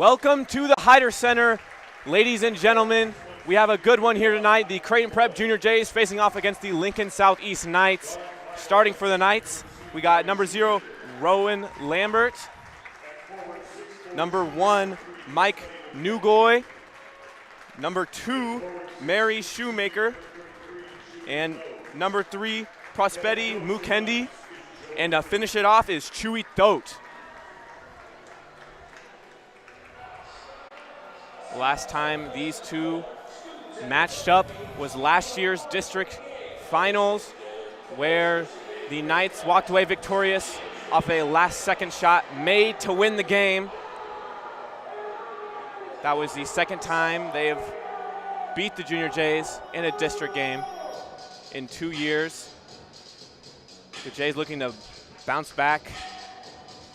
Welcome to the Hyder Center, ladies and gentlemen. We have a good one here tonight. The Creighton Prep Junior Jays facing off against the Lincoln Southeast Knights. Starting for the Knights, we got number 0, Rowan Lambert. Number 1, Mike Nugoy. Number 2, Mary Shoemaker. And number 3, Prosperi Mukendi. And to finish it off is Chewy Thote. Last time these two matched up was last year's district finals, where the Knights walked away victorious off a last-second shot made to win the game. That was the second time they have beat the Junior Jays in a district game in 2 years. The Jays looking to bounce back,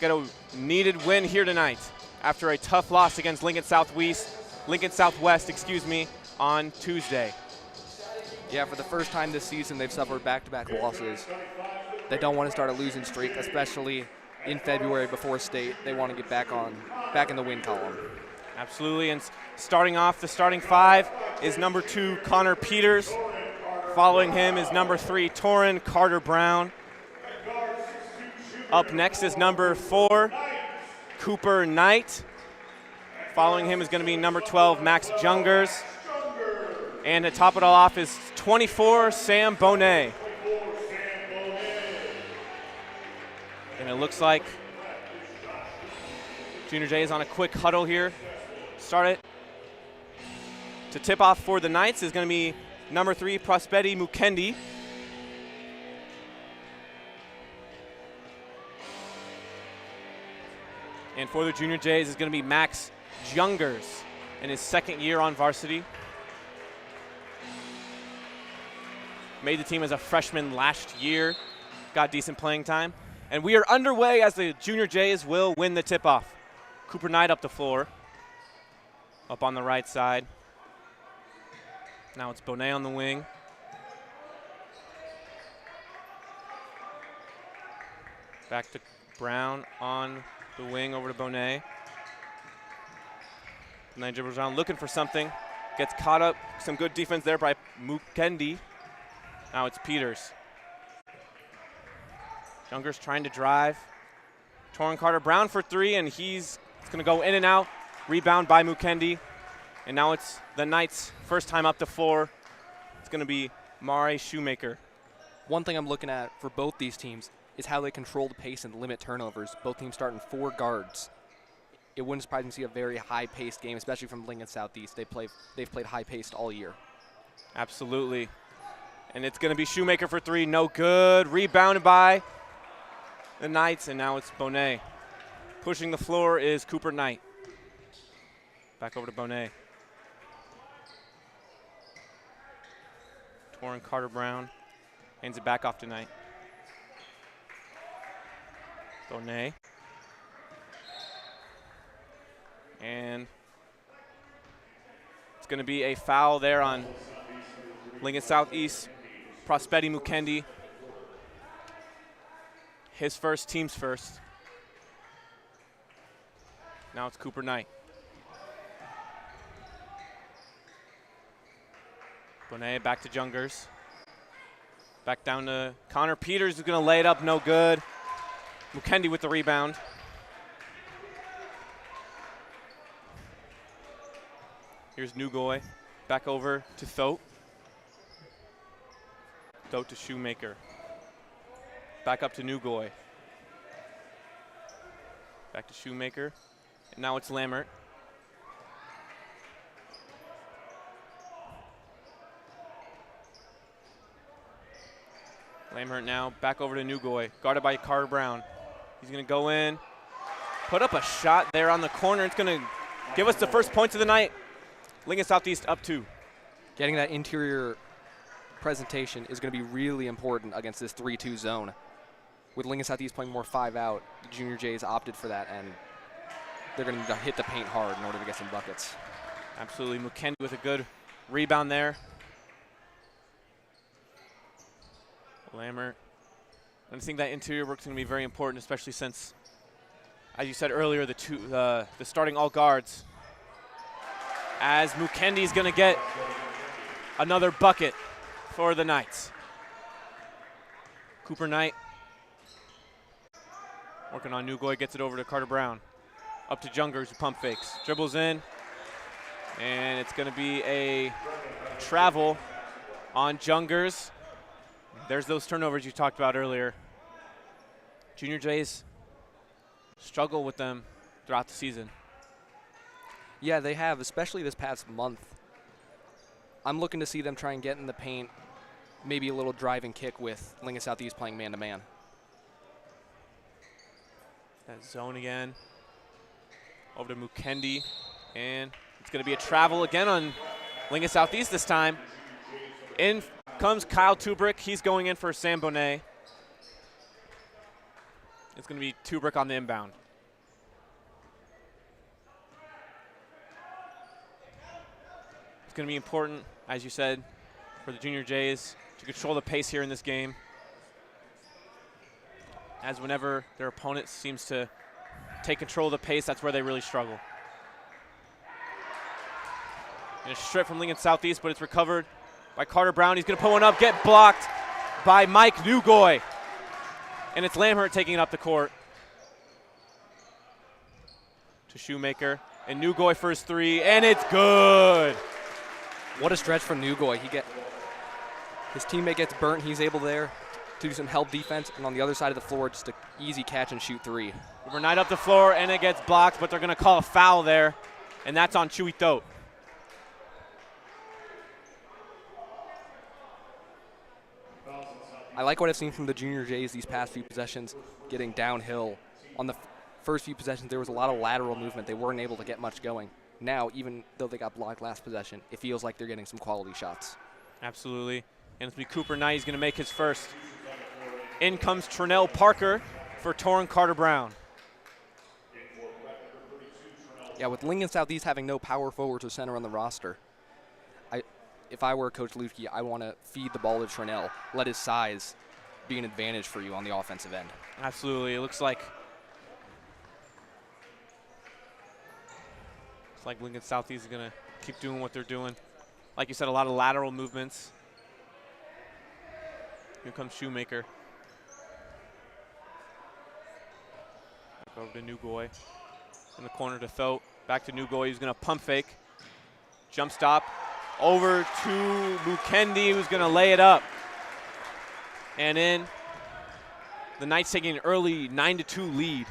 get a needed win here tonight after a tough loss against Lincoln Southwest, on Tuesday. Yeah, for the first time this season, they've suffered back-to-back losses. They don't want to start a losing streak, especially in February before state. They want to get back in the win column. Absolutely, and starting off the starting 5 is number 2, Connor Peters. Following him is number 3, Torrin Carter Brown. Up next is number 4, Cooper Knight. Following him is going to be number 12, Max Jungers. And to top it all off is 24, Sam Bonet. And it looks like Junior Jays on a quick huddle here. Start it. To tip off for the Knights is going to be number 3, Prosperi Mukendi. And for the Junior Jays is going to be Max Jungers in his second year on varsity. Made the team as a freshman last year, got decent playing time. And we are underway as the Junior Jays will win the tip-off. Cooper Knight up the floor, up on the right side. Now it's Bonet on the wing. Back to Brown on the wing over to Bonet. Bonet dribbles around looking for something. Gets caught up. Some good defense there by Mukendi. Now it's Peters. Jungers trying to drive. Torrin Carter Brown for 3, and it's going to go in and out. Rebound by Mukendi. And now it's the Knights' first time up the floor. It's going to be Mari Shoemaker. One thing I'm looking at for both these teams is how they control the pace and limit turnovers. Both teams starting 4 guards. It wouldn't surprise me to see a very high-paced game, especially from Lincoln Southeast. They've played high-paced all year. Absolutely. And it's going to be Shoemaker for 3. No good. Rebounded by the Knights, and now it's Bonet. Pushing the floor is Cooper Knight. Back over to Bonet. Torrin Carter Brown hands it back off to Knight. Bonet. And it's going to be a foul there on Lincoln Southeast, Prosperi Mukendi. His first, team's first. Now it's Cooper Knight. Bonet back to Jungers. Back down to Connor Peters, who's going to lay it up, no good. Mukendi with the rebound. Here's Nugoy. Back over to Thote. Thote to Shoemaker. Back up to Nugoy. Back to Shoemaker. And now it's Lambert. Lambert now back over to Nugoy. Guarded by Carter Brown. He's going to go in. Put up a shot there on the corner. It's going to give us the first points of the night. Lincoln Southeast up 2. Getting that interior presentation is going to be really important against this 3-2 zone. With Lincoln Southeast playing more 5 out, the Junior Jays opted for that, and they're going to hit the paint hard in order to get some buckets. Absolutely. Mukendi with a good rebound there. Lambert. I think that interior work is going to be very important, especially since as you said earlier, the starting all guards. As Mukendi's going to get another bucket for the Knights. Cooper Knight working on Nugoy, gets it over to Carter Brown. Up to Jungers, who pump fakes. Dribbles in, and it's going to be a travel on Jungers. There's those turnovers you talked about earlier. Junior Jays struggle with them throughout the season. Yeah, they have, especially this past month. I'm looking to see them try and get in the paint, maybe a little drive and kick with Lincoln Southeast playing man-to-man. That zone again. Over to Mukendi, and it's going to be a travel again on Lincoln Southeast this time. In comes Kyle Tubrick. He's going in for Sam Bonet. It's going to be Tubrick on the inbound. It's going to be important, as you said, for the Junior Jays to control the pace here in this game, as whenever their opponent seems to take control of the pace, that's where they really struggle. And a strip from Lincoln Southeast, but it's recovered by Carter Brown. He's going to put one up, get blocked by Mike Nugoy. And it's Lamhert taking it up the court. To Shoemaker, and Nugoy for his three, and it's good. What a stretch from Nugoy. His teammate gets burnt. He's able there to do some help defense, and on the other side of the floor, just an easy catch and shoot three. Cooper Knight up the floor, and it gets blocked, but they're going to call a foul there, and that's on Chewy Thote. I like what I've seen from the Junior Jays these past few possessions, getting downhill. On the first few possessions, there was a lot of lateral movement. They weren't able to get much going. Now, even though they got blocked last possession, it feels like they're getting some quality shots. Absolutely. And it's going to be Cooper Knight. He's going to make his first. In comes Trinell Parker for Torrin Carter Brown. Yeah, with Lincoln Southeast having no power forwards or center on the roster, if I were Coach Lutke, I want to feed the ball to Trinell. Let his size be an advantage for you on the offensive end. Absolutely. It looks like Lincoln Southeast is going to keep doing what they're doing. Like you said, a lot of lateral movements. Here comes Shoemaker. Back over to Nugoy. In the corner to Thote. Back to Nugoy. He's going to pump fake. Jump stop. Over to Mukendi, who's going to lay it up. And in. The Knights taking an early 9-2 lead.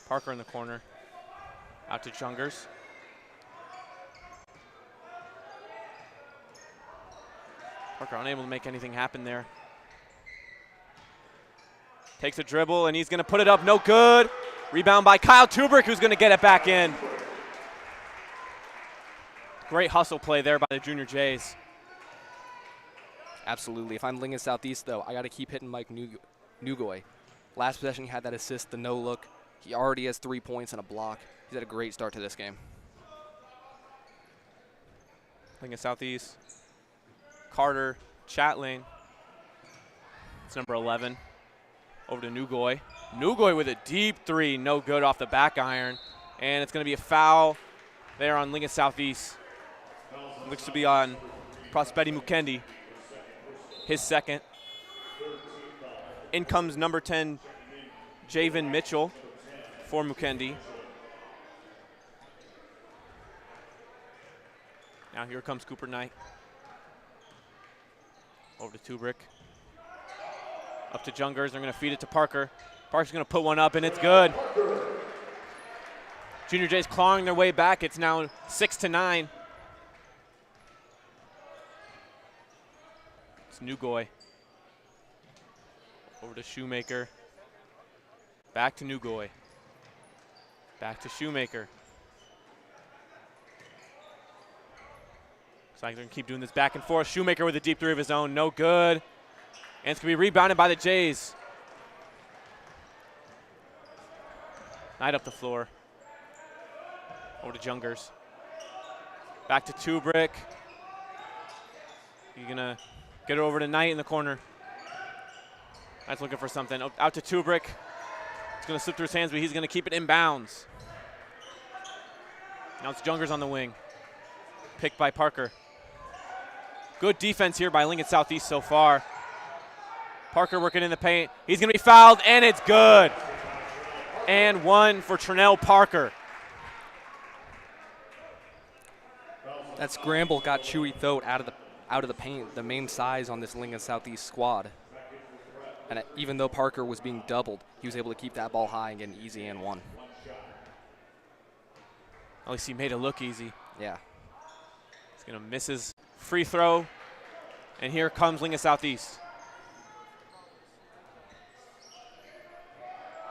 Parker in the corner. Out to Jungers. Parker unable to make anything happen there. Takes a dribble, and he's going to put it up. No good. Rebound by Kyle Tubrick, who's going to get it back in. Great hustle play there by the Junior Jays. Absolutely. If I'm Lincoln Southeast, though, I got to keep hitting Mike Nugoy. Last possession, he had that assist, the no-look. He already has 3 points and a block. He's had a great start to this game. Lincoln Southeast. Carter, Chatling. It's number 11. Over to Nugoy. Nugoy with a deep three, no good off the back iron. And it's going to be a foul there on Lincoln Southeast. Looks to be on Prospetti Mukendi. His second. In comes number 10, Javen Mitchell for Mukendi. Now here comes Cooper Knight. Over to Tubrick. Up to Jungers. They're going to feed it to Parker. Parker's going to put one up, and it's good. Junior Jays clawing their way back. It's now 6-9. It's Nugoy. Over to Shoemaker. Back to Nugoy. Back to Shoemaker. Looks like they're going to keep doing this back and forth. Shoemaker with a deep three of his own. No good. And it's going to be rebounded by the Jays. Knight up the floor. Over to Jungers. Back to Tubrick. You're going to get it over to Knight in the corner. That's looking for something. Out to Tubrick. It's going to slip through his hands, but he's going to keep it inbounds. Now it's Jungers on the wing. Picked by Parker. Good defense here by Lincoln Southeast so far. Parker working in the paint. He's going to be fouled, and it's good. And one for Trinell Parker. That scramble got Chewy Thote out of the paint, the main size on this Lincoln Southeast squad. And even though Parker was being doubled, he was able to keep that ball high and get an easy and one. At least he made it look easy. Yeah. He's going to miss his free throw. And here comes Lincoln Southeast.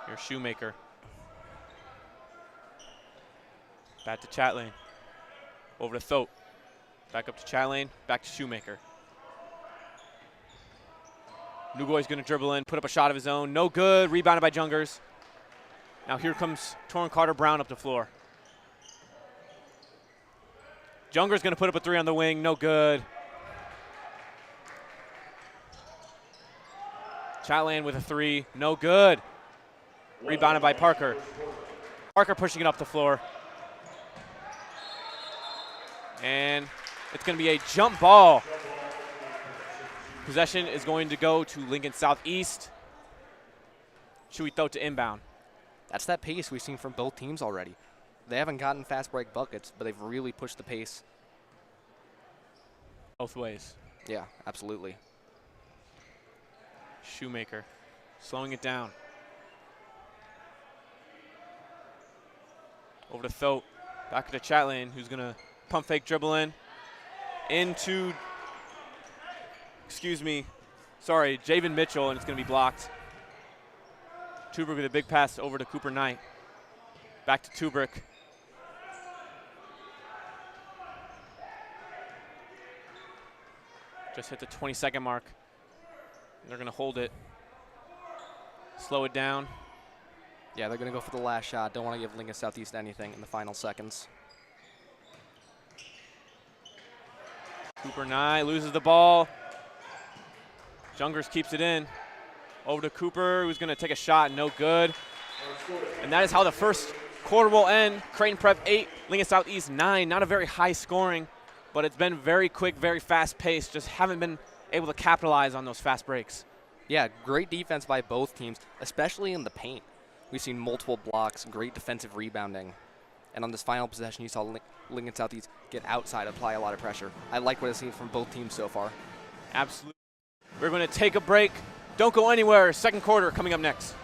Here's Shoemaker. Back to Chatelain. Over to Thote. Back up to Chatelain. Back to Shoemaker. Nugoy's going to dribble in, put up a shot of his own. No good. Rebounded by Jungers. Now here comes Torrin Carter-Brown up the floor. Jungers going to put up a three on the wing. No good. Chatelain with a three. No good. Rebounded by Parker. Parker pushing it up the floor. And it's going to be a jump ball. Possession is going to go to Lincoln Southeast. Chewy Thote to inbound. That's that pace we've seen from both teams already. They haven't gotten fast break buckets, but they've really pushed the pace. Both ways. Yeah, absolutely. Shoemaker slowing it down. Over to Thote. Back to Chatelain, who's going to pump fake dribble in. Into, Javen Mitchell, and it's going to be blocked. Tubrick with a big pass over to Cooper Knight. Back to Tubrick. Just hit the 20-second mark. They're going to hold it. Slow it down. Yeah, they're going to go for the last shot. Don't want to give Lincoln Southeast anything in the final seconds. Cooper Knight loses the ball. Jungers keeps it in. Over to Cooper, who's going to take a shot. No good. And that is how the first quarter will end. Creighton Prep 8, Lincoln Southeast 9. Not a very high scoring, but it's been very quick, very fast paced. Just haven't been able to capitalize on those fast breaks. Yeah, great defense by both teams, especially in the paint. We've seen multiple blocks, great defensive rebounding. And on this final possession, you saw Lincoln Southeast get outside, apply a lot of pressure. I like what I've seen from both teams so far. Absolutely. We're going to take a break. Don't go anywhere. Second quarter coming up next.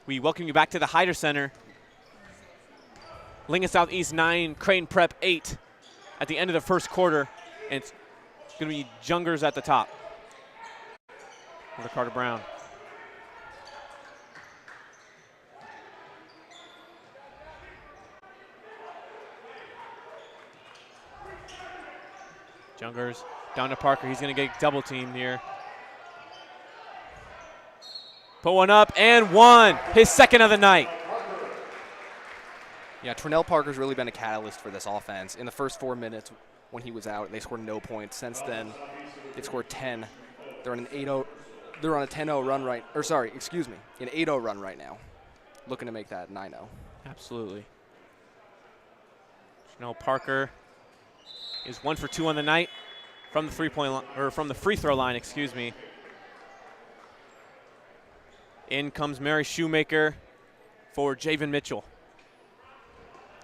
We welcome you back to the Hyder Center. Lincoln Southeast 9, Creighton Prep 8 at the end of the first quarter. And it's going to be Jungers at the top. Over to Carter Brown. Jungers down to Parker. He's going to get double teamed here. Put one up and one. His second of the night. Yeah, Trinell Parker's really been a catalyst for this offense. In the first 4 minutes when he was out, they scored no points. Since then, they've scored 10. They're on an 8-0. They're on a 10-0 run right. Or sorry, excuse me, an 8-0 run right now. Looking to make that 9-0. Absolutely. Trinell Parker is 1 for 2 on the night from the from the free throw line. Excuse me. In comes Mary Shoemaker for Javen Mitchell.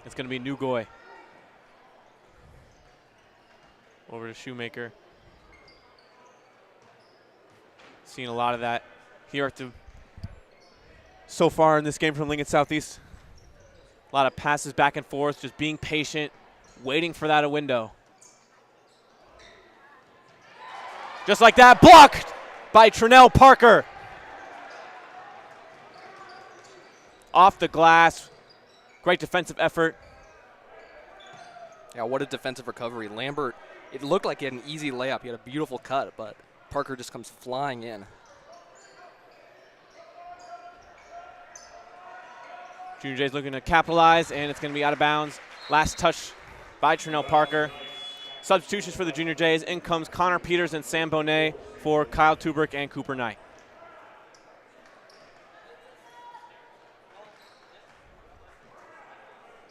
It's going to be Nugoy. Over to Shoemaker. Seeing a lot of that here at the so far in this game from Lincoln Southeast. A lot of passes back and forth, just being patient, waiting for that window. Just like that, blocked by Trinell Parker. Off the glass. Great defensive effort. Yeah, what a defensive recovery. Lambert, it looked like he had an easy layup. He had a beautiful cut, but Parker just comes flying in. Junior Jay's looking to capitalize, and it's going to be out of bounds. Last touch by Trinell Parker. Substitutions for the Junior Jays. In comes Connor Peters and Sam Bonet for Kyle Tubrick and Cooper Knight.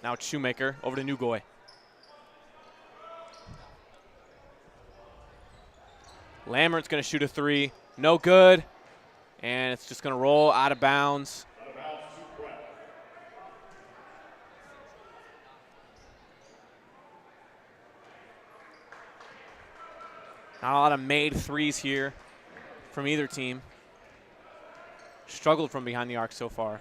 Now it's Shoemaker over to Nugoy. Lambert's going to shoot a three. No good. And it's just going to roll out of bounds. Not a lot of made threes here from either team. Struggled from behind the arc so far.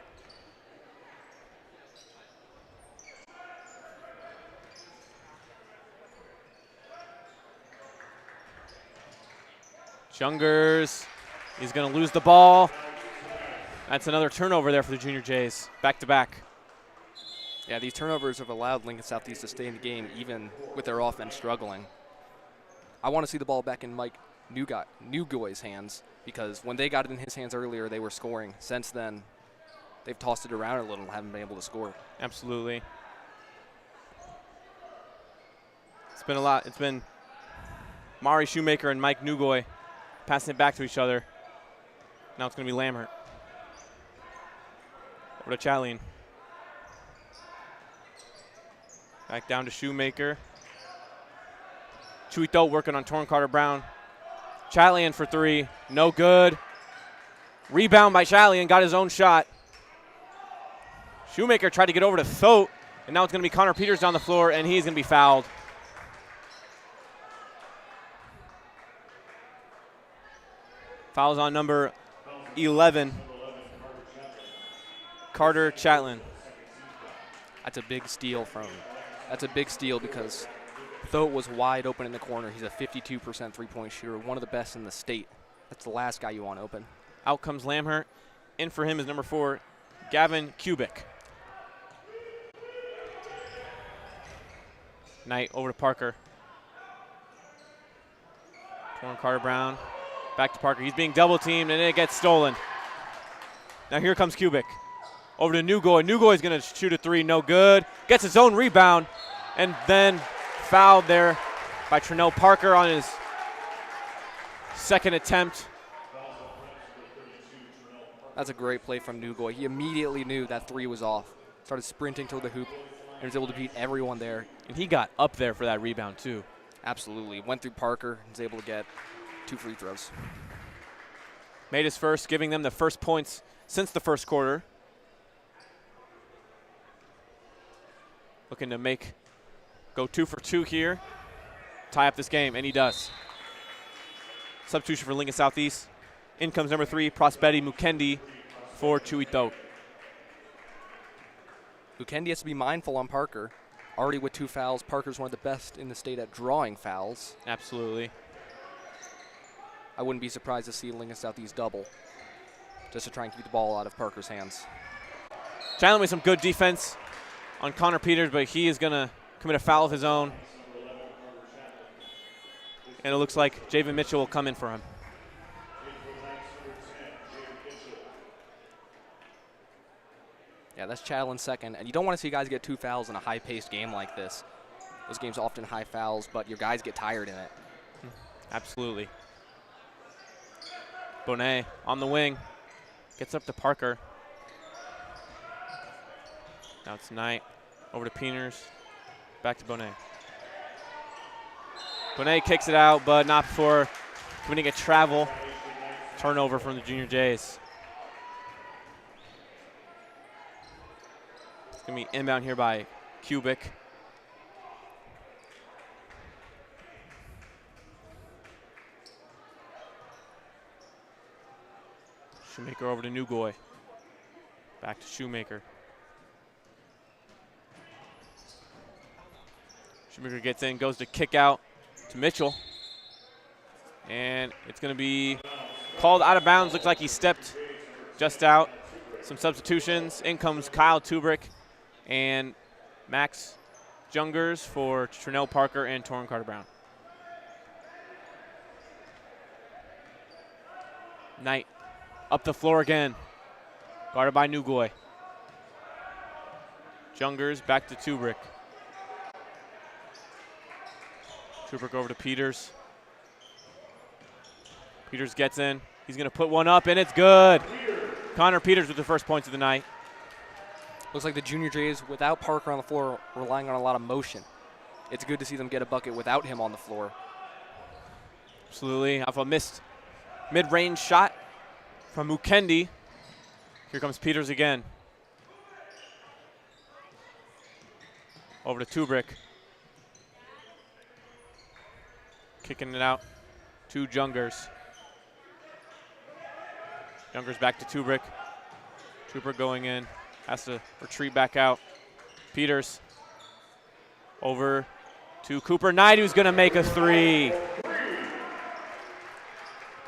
Jungers, he's going to lose the ball. That's another turnover there for the Junior Jays, back to back. Yeah, these turnovers have allowed Lincoln Southeast to stay in the game even with their offense struggling. I want to see the ball back in Mike Nugoy's hands, because when they got it in his hands earlier, they were scoring. Since then, they've tossed it around a little and haven't been able to score. Absolutely. It's been a lot. It's been Mari Shoemaker and Mike Nugoy passing it back to each other. Now it's going to be Lambert. Over to Chalien. Back down to Shoemaker. Chuito working on Torrin Carter-Brown. Chalien for three. No good. Rebound by Chalien. Got his own shot. Shoemaker tried to get over to Thote. And now it's going to be Connor Peters down the floor, and he's going to be fouled. Fouls on number 11, Carter Chatlin. That's a big steal because Thote was wide open in the corner. He's a 52% three-point shooter, one of the best in the state. That's the last guy you want open. Out comes Lambert. In for him is number 4, Gavin Kubik. Knight over to Parker. Torrin Carter-Brown. Back to Parker. He's being double teamed, and it gets stolen. Now here comes Kubik. Over to Nugoy. Nugoy's going to shoot a three. No good. Gets his own rebound, and then fouled there by Trinell Parker on his second attempt. That's a great play from Nugoy. He immediately knew that three was off. Started sprinting toward the hoop and was able to beat everyone there. And he got up there for that rebound, too. Absolutely. Went through Parker and was able to get 2 free throws. Made his first, giving them the first points since the first quarter. Looking to go 2 for 2 here. Tie up this game, and he does. Substitution for Lincoln Southeast. In comes number 3, Prospetti Mukendi for Chuito. Mukendi has to be mindful on Parker. Already with 2 fouls. Parker's one of the best in the state at drawing fouls. Absolutely. I wouldn't be surprised to see Lincoln Southeast double just to try and keep the ball out of Parker's hands. Chandler with some good defense on Connor Peters, but he is going to commit a foul of his own. And it looks like Javen Mitchell will come in for him. Yeah, that's Chatlin's second. And you don't want to see guys get 2 fouls in a high-paced game like this. Those games often high fouls, but your guys get tired in it. Absolutely. Bonet on the wing. Gets up to Parker. Now it's Knight. Over to Peters. Back to Bonet. Bonet kicks it out, but not before committing a travel. Turnover from the Junior Jays. It's going to be inbound here by Kubik. Shoemaker over to Nugoy. Back to Shoemaker. Shoemaker gets in, goes to kick out to Mitchell. And it's going to be called out of bounds. Looks like he stepped just out. Some substitutions. In comes Kyle Tubrick and Max Jungers for Trinell Parker and Torrin Carter-Brown. Knight up the floor again. Guarded by Nugoy. Jungers back to Tubrick. Tubrick over to Peters. Peters gets in. He's going to put one up, and it's good. Connor Peters with the first points of the night. Looks like the Junior Jays, without Parker on the floor, relying on a lot of motion. It's good to see them get a bucket without him on the floor. Absolutely. Off a missed mid-range shot from Mukendi. Here comes Peters again. Over to Tubrick. Kicking it out to Jungers. Jungers back to Tubrick. Tubrick going in. Has to retreat back out. Peters over to Cooper Knight, who's going to make a three.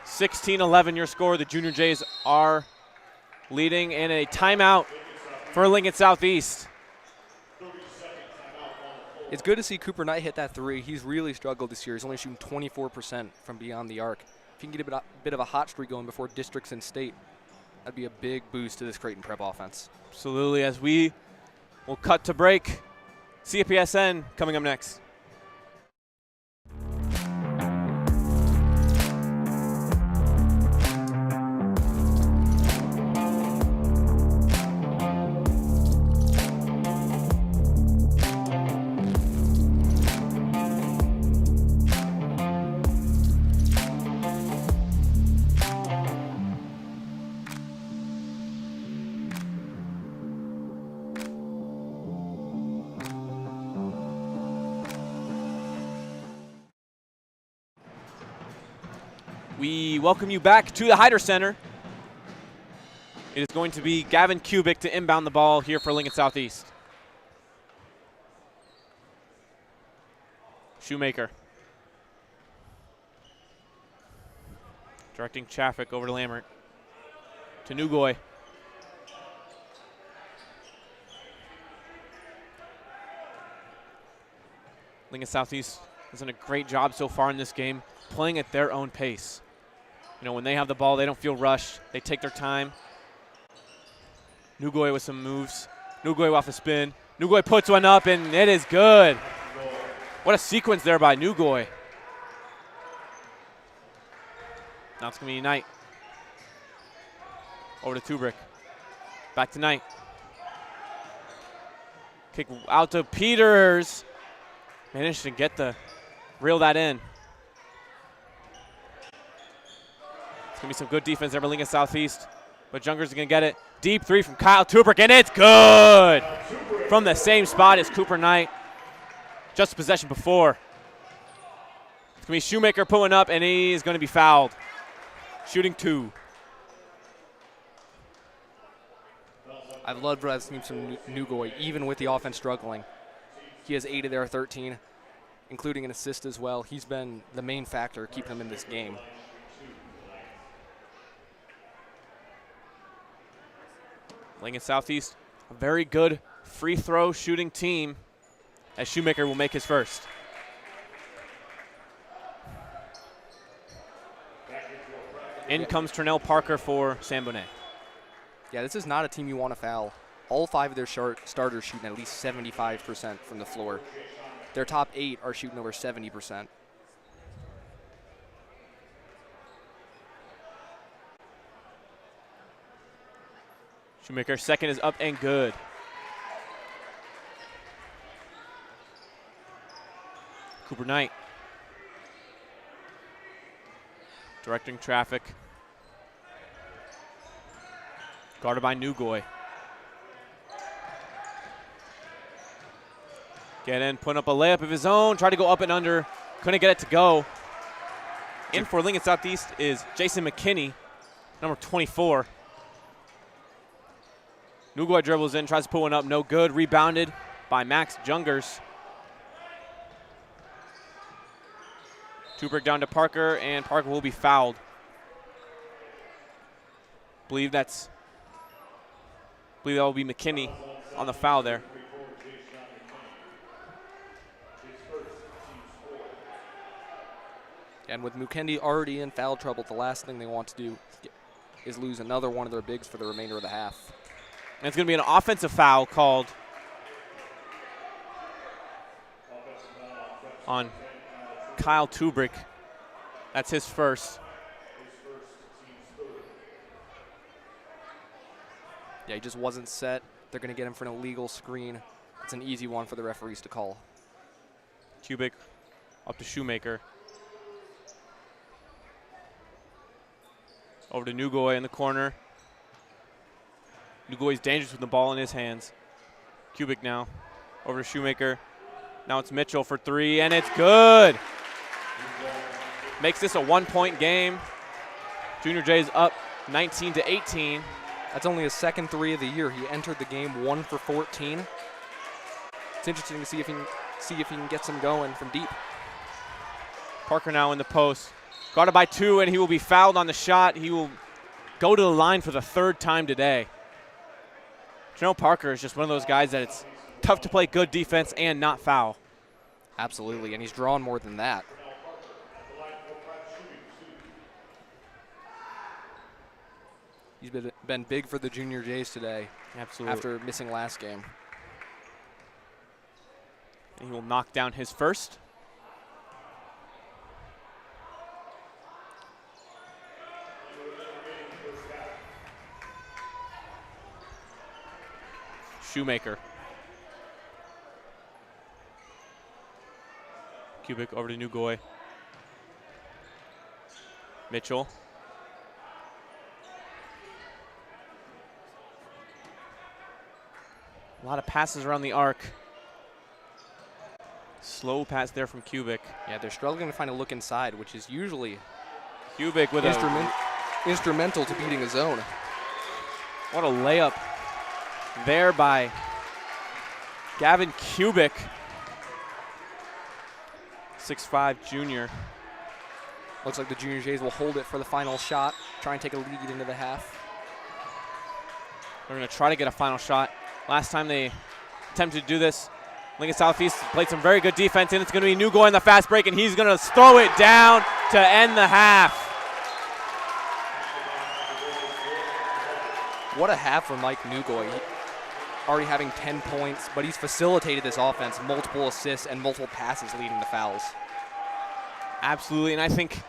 16-11 your score. The Junior Jays are leading in a timeout for Lincoln Southeast. It's good to see Cooper Knight hit that three. He's really struggled this year. He's only shooting 24% from beyond the arc. If he can get a bit of a hot streak going before districts and state, that'd be a big boost to this Creighton prep offense. Absolutely. As we will cut to break, CPSN coming up next. We welcome you back to the Hyder Center. It is going to be Gavin Kubik to inbound the ball here for Lincoln Southeast. Shoemaker. Directing traffic over to Lammert. To Nugoy. Lincoln Southeast has done a great job so far in this game, playing at their own pace. You know, when they have the ball, they don't feel rushed. They take their time. Nugoy with some moves. Nugoy off a spin. Nugoy puts one up, and it is good. What a sequence there by Nugoy. Now it's going to be Knight. Over to Tubrick. Back to Knight. Kick out to Peters. Managed to reel that in. It's going to be some good defense there by Lincoln Southeast. But Jungers is going to get it. Deep three from Kyle Tubrick, and it's good! From the same spot as Cooper Knight. Just a possession before. It's going to be Shoemaker pulling up, and he's going to be fouled. Shooting two. I've loved what I've seen from Nugoy, even with the offense struggling. He has 8 of their 13, including an assist as well. He's been the main factor keeping them in this game. Lincoln Southeast, a very good free throw shooting team, as Shoemaker will make his first. In comes Trinell Parker for San Bonet. Yeah, this is not a team you want to foul. All 5 of their starters shooting at least 75% from the floor. Their top 8 are shooting over 70%. Shoemaker's second is up and good. Cooper Knight. Directing traffic. Guarded by Nugoy. Get in, put up a layup of his own, tried to go up and under, couldn't get it to go. In for Lincoln Southeast is Jason McKinney, number 24. Nugoy dribbles in, tries to put one up, no good. Rebounded by Max Jungers. Tubrick down to Parker, and Parker will be fouled. Believe that will be McKinney on the foul there. And with McKinney already in foul trouble, the last thing they want to do is lose another one of their bigs for the remainder of the half. And it's going to be an offensive foul called on Kyle Tubrick. That's his first. Yeah, he just wasn't set. They're going to get him for an illegal screen. It's an easy one for the referees to call. Tubrick up to Shoemaker. Over to Nugoy in the corner. Nugoy's dangerous with the ball in his hands. Kubik now. Over to Shoemaker. Now it's Mitchell for three, and it's good. Makes this a 1-point game. Junior Jays up 19-18. That's only his second three of the year. He entered the game 1 for 14. It's interesting to see if he can get some going from deep. Parker now in the post. Guarded by 2, and he will be fouled on the shot. He will go to the line for the 3rd time today. Janelle Parker is just one of those guys that it's tough to play good defense and not foul. Absolutely, and he's drawn more than that. He's been big for the Junior Jays today. Absolutely. After missing last game. And he will knock down his first. Shoemaker. Kubik over to Nugoy. Mitchell. A lot of passes around the arc. Slow pass there from Kubik. Yeah, they're struggling to find a look inside, which is usually Kubik with instrumental to beating a zone. What a layup there by Gavin Kubik. 6'5" junior. Looks like the Junior Jays will hold it for the final shot, try and take a lead into the half. They're going to try to get a final shot. Last time they attempted to do this, Lincoln Southeast played some very good defense, and it's going to be Nugoy in the fast break, and he's going to throw it down to end the half. What a half for Mike Nugoy. Already having 10 points, but he's facilitated this offense, multiple assists and multiple passes leading to fouls. Absolutely, and I think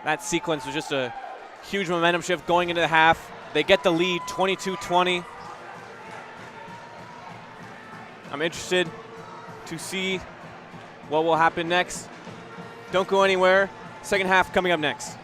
that sequence was just a huge momentum shift going into the half. They get the lead, 22-20. I'm interested to see what will happen next. Don't go anywhere. Second half coming up next.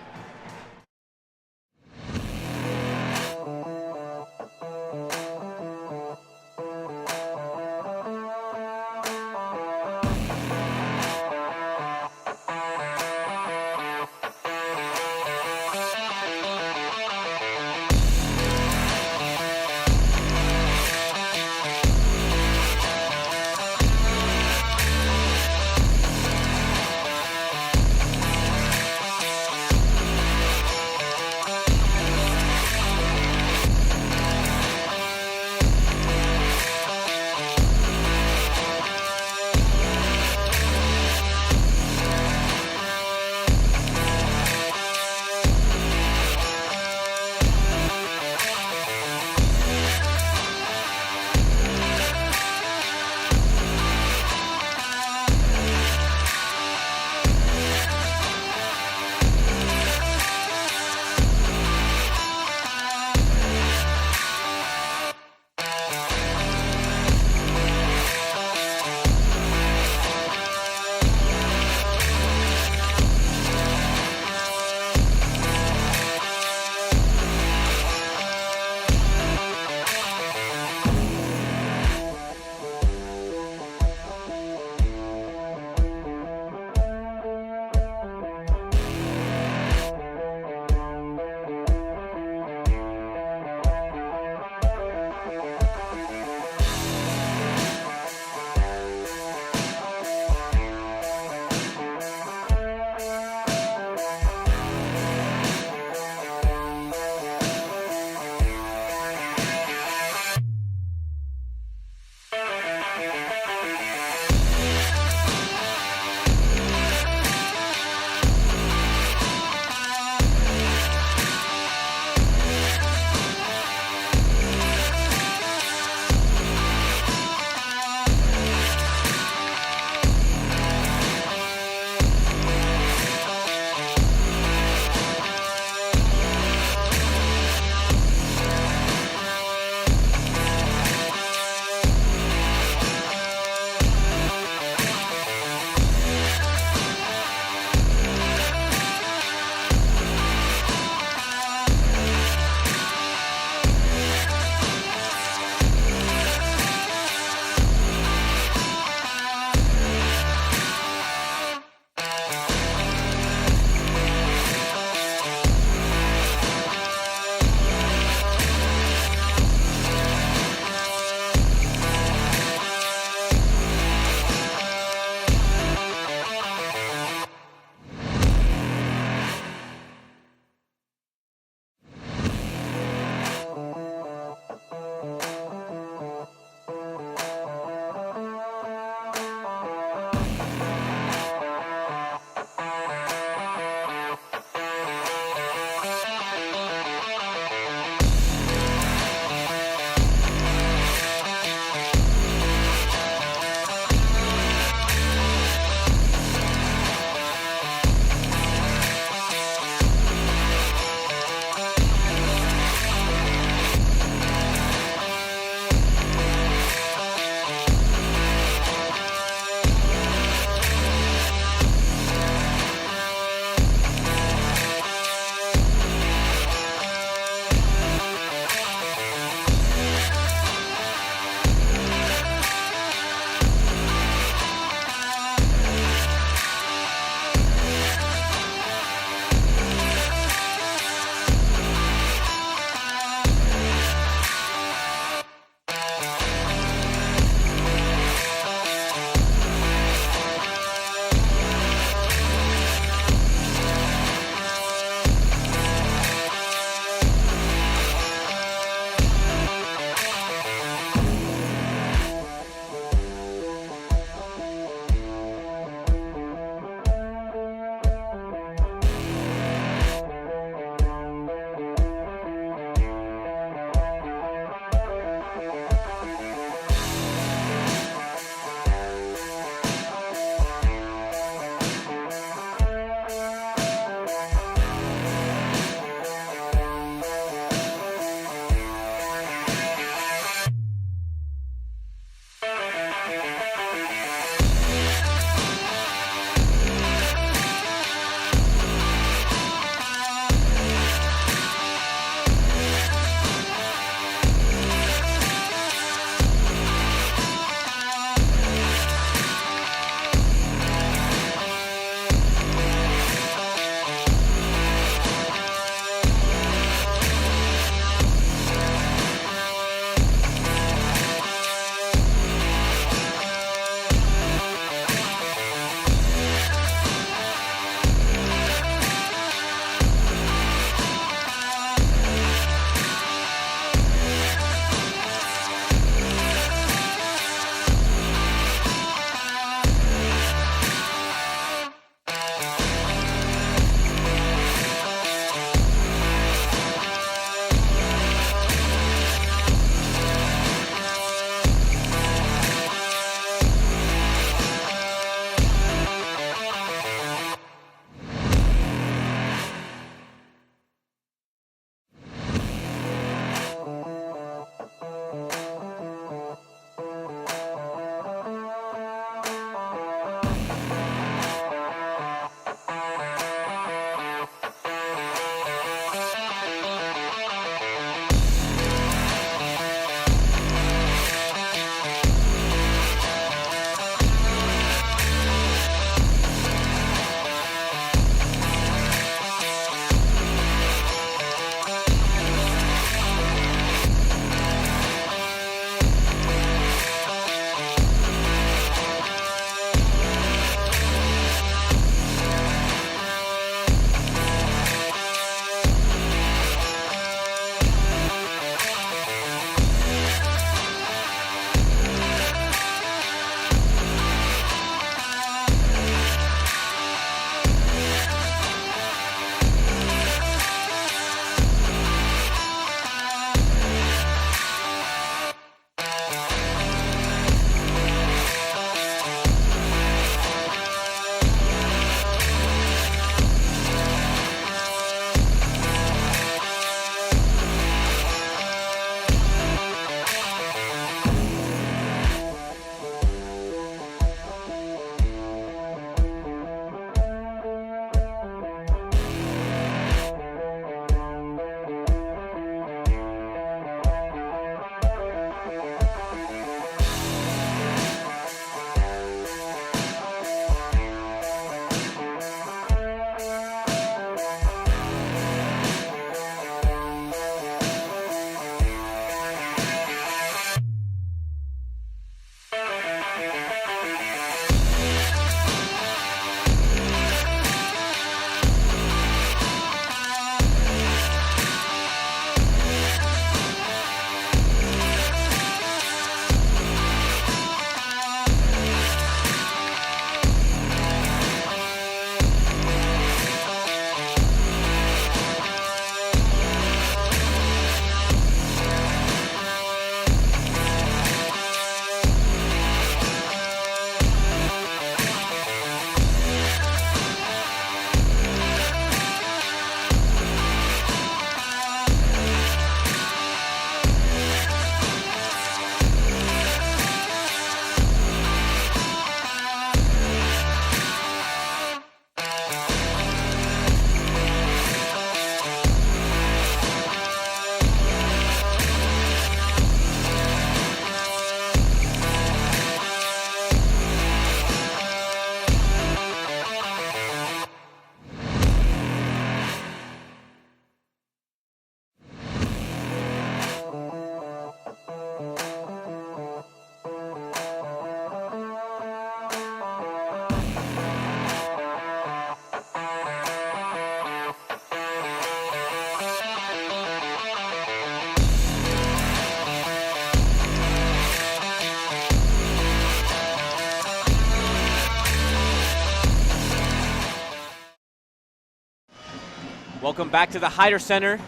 Welcome back to the Hyder Center.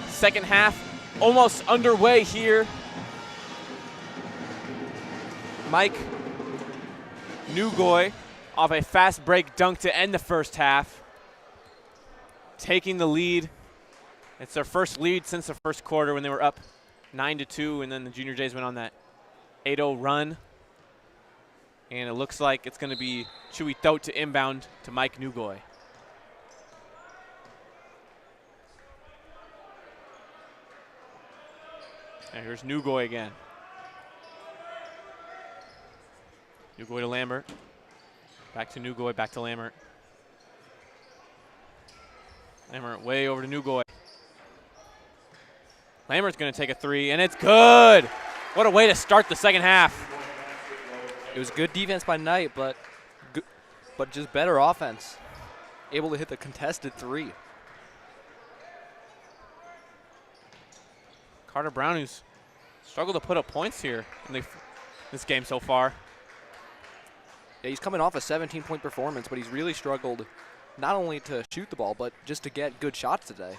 Second half almost underway here. Mike Nugoy off a fast break dunk to end the first half, taking the lead. It's their first lead since the first quarter when they were up 9-2, and then the Junior Jays went on that 8-0 run. And it looks like it's going to be Chewy Thote to inbound to Mike Nugoy. And here's Nugoy again. Nugoy to Lambert. Back to Nugoy, back to Lambert. Lambert way over to Nugoy. Lambert's going to take a three, and it's good. What a way to start the second half. It was good defense by Knight, but just better offense. Able to hit the contested three. Carter Brown, who's struggled to put up points here in this game so far. Yeah, he's coming off a 17-point performance, but he's really struggled not only to shoot the ball, but just to get good shots today.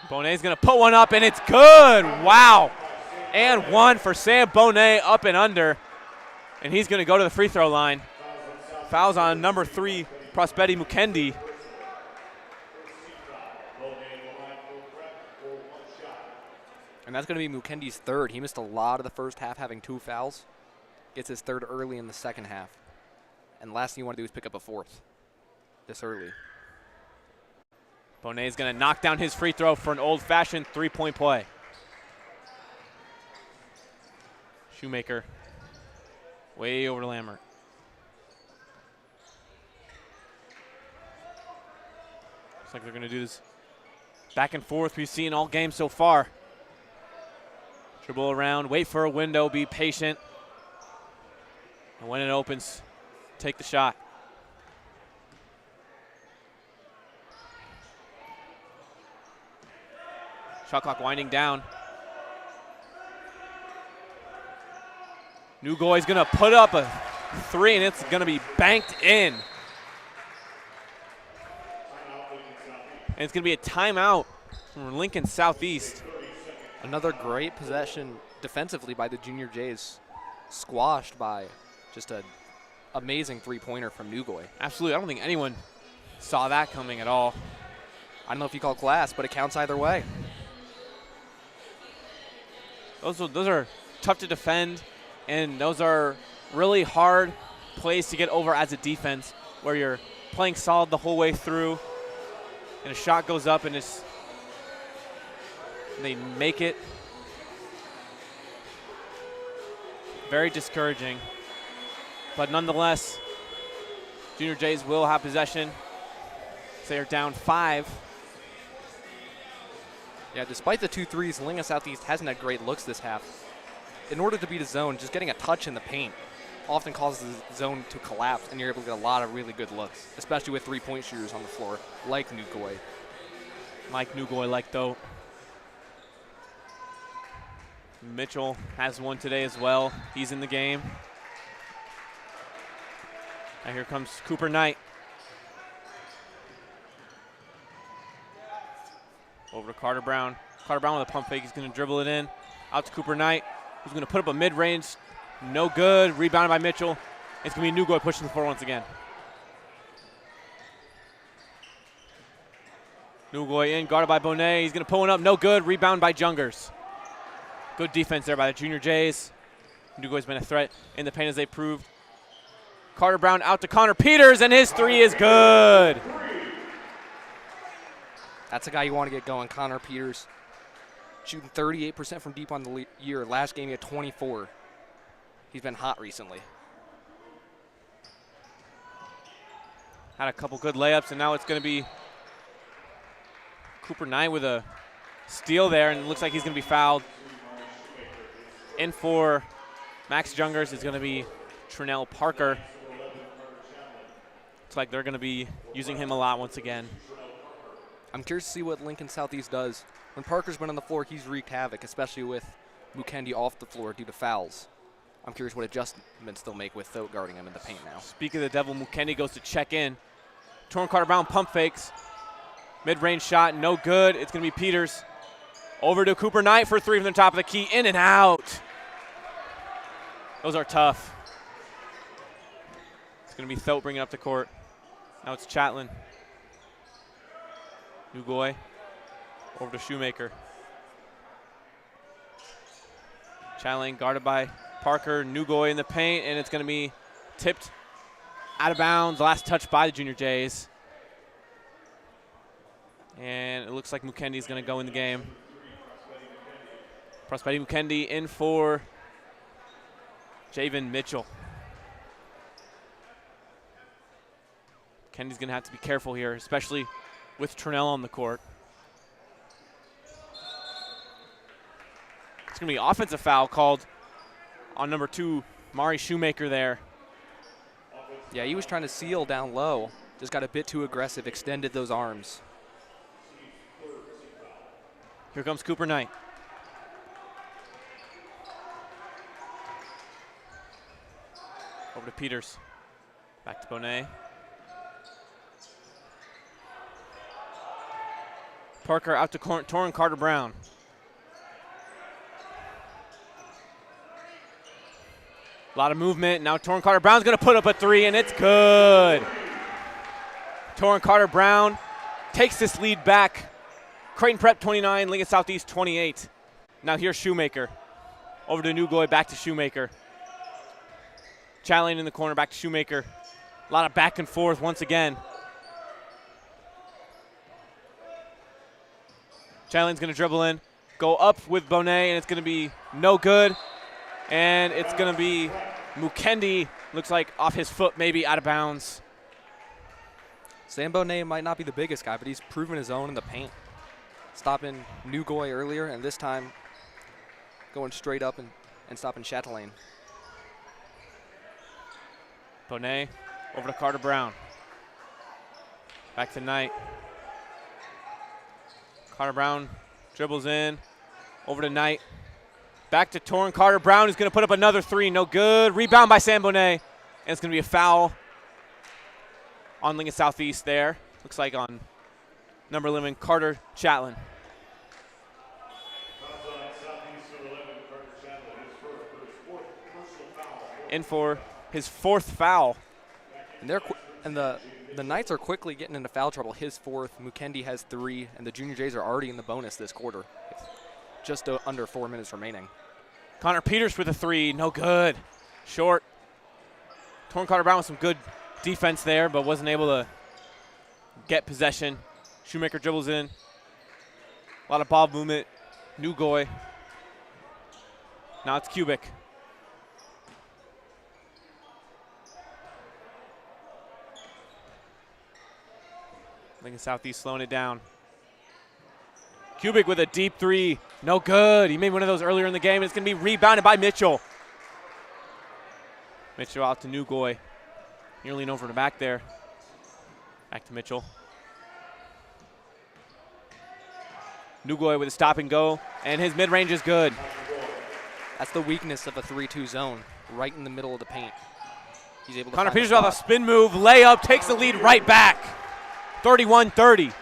Bonet's going to put one up, and it's good. Wow. And one for Sam Bonet, up and under. And he's going to go to the free throw line. Fouls on number 3, Prospetti Mukendi. And that's going to be Mukendi's third. He missed a lot of the first half having 2 fouls. Gets his third early in the second half. And last thing you want to do is pick up a fourth this early. Bonet's going to knock down his free throw for an old-fashioned 3-point play. Shoemaker way over to Lambert. Looks like they're going to do this back and forth we've seen all game so far. Dribble around, wait for a window, be patient. And when it opens, take the shot. Shot clock winding down. Nugoy's going to put up a 3, and it's going to be banked in. And it's going to be a timeout from Lincoln Southeast. Another great possession defensively by the Junior Jays, squashed by just an amazing three-pointer from Nugoy. Absolutely. I don't think anyone saw that coming at all. I don't know if you call class, but it counts either way. Those are tough to defend, and those are really hard plays to get over as a defense, where you're playing solid the whole way through, and a shot goes up and they make it. Very discouraging. But nonetheless, Junior Jays will have possession. They are down 5. Yeah, despite the 2 threes, Lincoln Southeast hasn't had great looks this half. In order to beat a zone, just getting a touch in the paint often causes the zone to collapse, and you're able to get a lot of really good looks, especially with 3-point shooters on the floor, like Nugoy. Mike Nugoy, like though. Mitchell has one today as well. He's in the game. And here comes Cooper Knight. Over to Carter Brown. Carter Brown with a pump fake. He's going to dribble it in. Out to Cooper Knight, who's going to put up a mid-range. No good. Rebounded by Mitchell. It's going to be Nugoy pushing the floor once again. Nugoy in, guarded by Bonet. He's going to pull one up. No good. Rebound by Jungers. Good defense there by the Junior Jays. Nugoy's been a threat in the paint as they proved. Carter Brown out to Connor Peters, and his 3 is good. That's a guy you want to get going, Connor Peters. Shooting 38% from deep on the year. Last game he had 24. He's been hot recently. Had a couple good layups, and now it's going to be Cooper Knight with a steal there, and it looks like he's going to be fouled. In for Max Jungers is going to be Trinell Parker. Looks like they're going to be using him a lot once again. I'm curious to see what Lincoln Southeast does. When Parker's been on the floor, he's wreaked havoc, especially with Mukendi off the floor due to fouls. I'm curious what adjustments they'll make with Thote guarding him in the paint now. Speaking of the devil, Mukendi goes to check in. Torn Carter Brown pump fakes. Mid-range shot, no good. It's going to be Peters. Over to Cooper Knight for three from the top of the key. In and out. Those are tough. It's going to be Thote bringing up the court. Now it's Chatlin. Nugoy over to Shoemaker. Chatlin guarded by Parker. Nugoy in the paint, and it's going to be tipped out of bounds. Last touch by the Junior Jays. And it looks like Mukendi is going to go in the game. Prospetti Mukendi in for Javen Mitchell. Mukendi's going to have to be careful here, especially with Turnell on the court. It's going to be an offensive foul called on number 2, Mari Shoemaker there. Yeah, he was trying to seal down low. Just got a bit too aggressive, extended those arms. Here comes Cooper Knight. Over to Peters. Back to Bonet. Parker out to Torrin Carter-Brown. A lot of movement. Now Torrin Carter-Brown's going to put up a three, and it's good. Torrin Carter-Brown takes this lead back. Creighton Prep 29, Lincoln Southeast 28. Now here's Shoemaker. Over to Nugoy, back to Shoemaker. Chatlin in the corner, back to Shoemaker. A lot of back and forth once again. Chatlin's going to dribble in, go up with Bonet, and it's going to be no good. And it's going to be Mukendi, looks like off his foot, maybe out of bounds. Sam Bonet might not be the biggest guy, but he's proven his own in the paint. Stopping Nugoy earlier, and this time going straight up and stopping Chatelain. Bonet over to Carter-Brown. Back to Knight. Carter-Brown dribbles in, over to Knight. Back to Torrin Carter-Brown, who's going to put up another three. No good. Rebound by Sam Bonet. And it's going to be a foul on Lincoln Southeast there. Looks like on number 11, Carter Chatlin. In for his fourth foul. And the Knights are quickly getting into foul trouble. His fourth, Mukendi has 3, and the Junior Jays are already in the bonus this quarter. Just under 4 minutes remaining. Connor Peters with a three, no good. Short. Torrin Carter-Brown with some good defense there, but wasn't able to get possession. Shoemaker dribbles in. A lot of ball movement. Nugoy. Now it's Kubik. Lincoln Southeast slowing it down. Kubik with a deep three. No good. He made one of those earlier in the game, and it's going to be rebounded by Mitchell. Mitchell out to Nugoy. Nearly over to back there. Back to Mitchell. Nugoy with a stop and go, and his mid-range is good. That's the weakness of a 3-2 zone, right in the middle of the paint. He's able to Connor Peters with a spin move, layup, takes the lead right back. 31-30.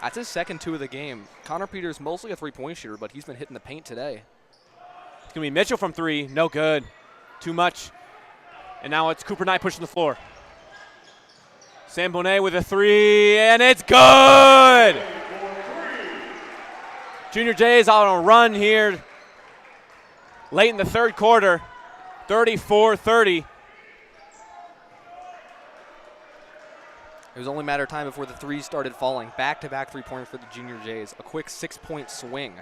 That's his second 2 of the game. Connor Peters mostly a three-point shooter, but he's been hitting the paint today. It's going to be Mitchell from 3. No good. Too much. And now it's Cooper Knight pushing the floor. Sam Bonet with a 3, and it's good! Junior Jays on a run here late in the third quarter, 34-30. It was only a matter of time before the threes started falling. Back-to-back three-pointers for the Junior Jays. A quick 6-point swing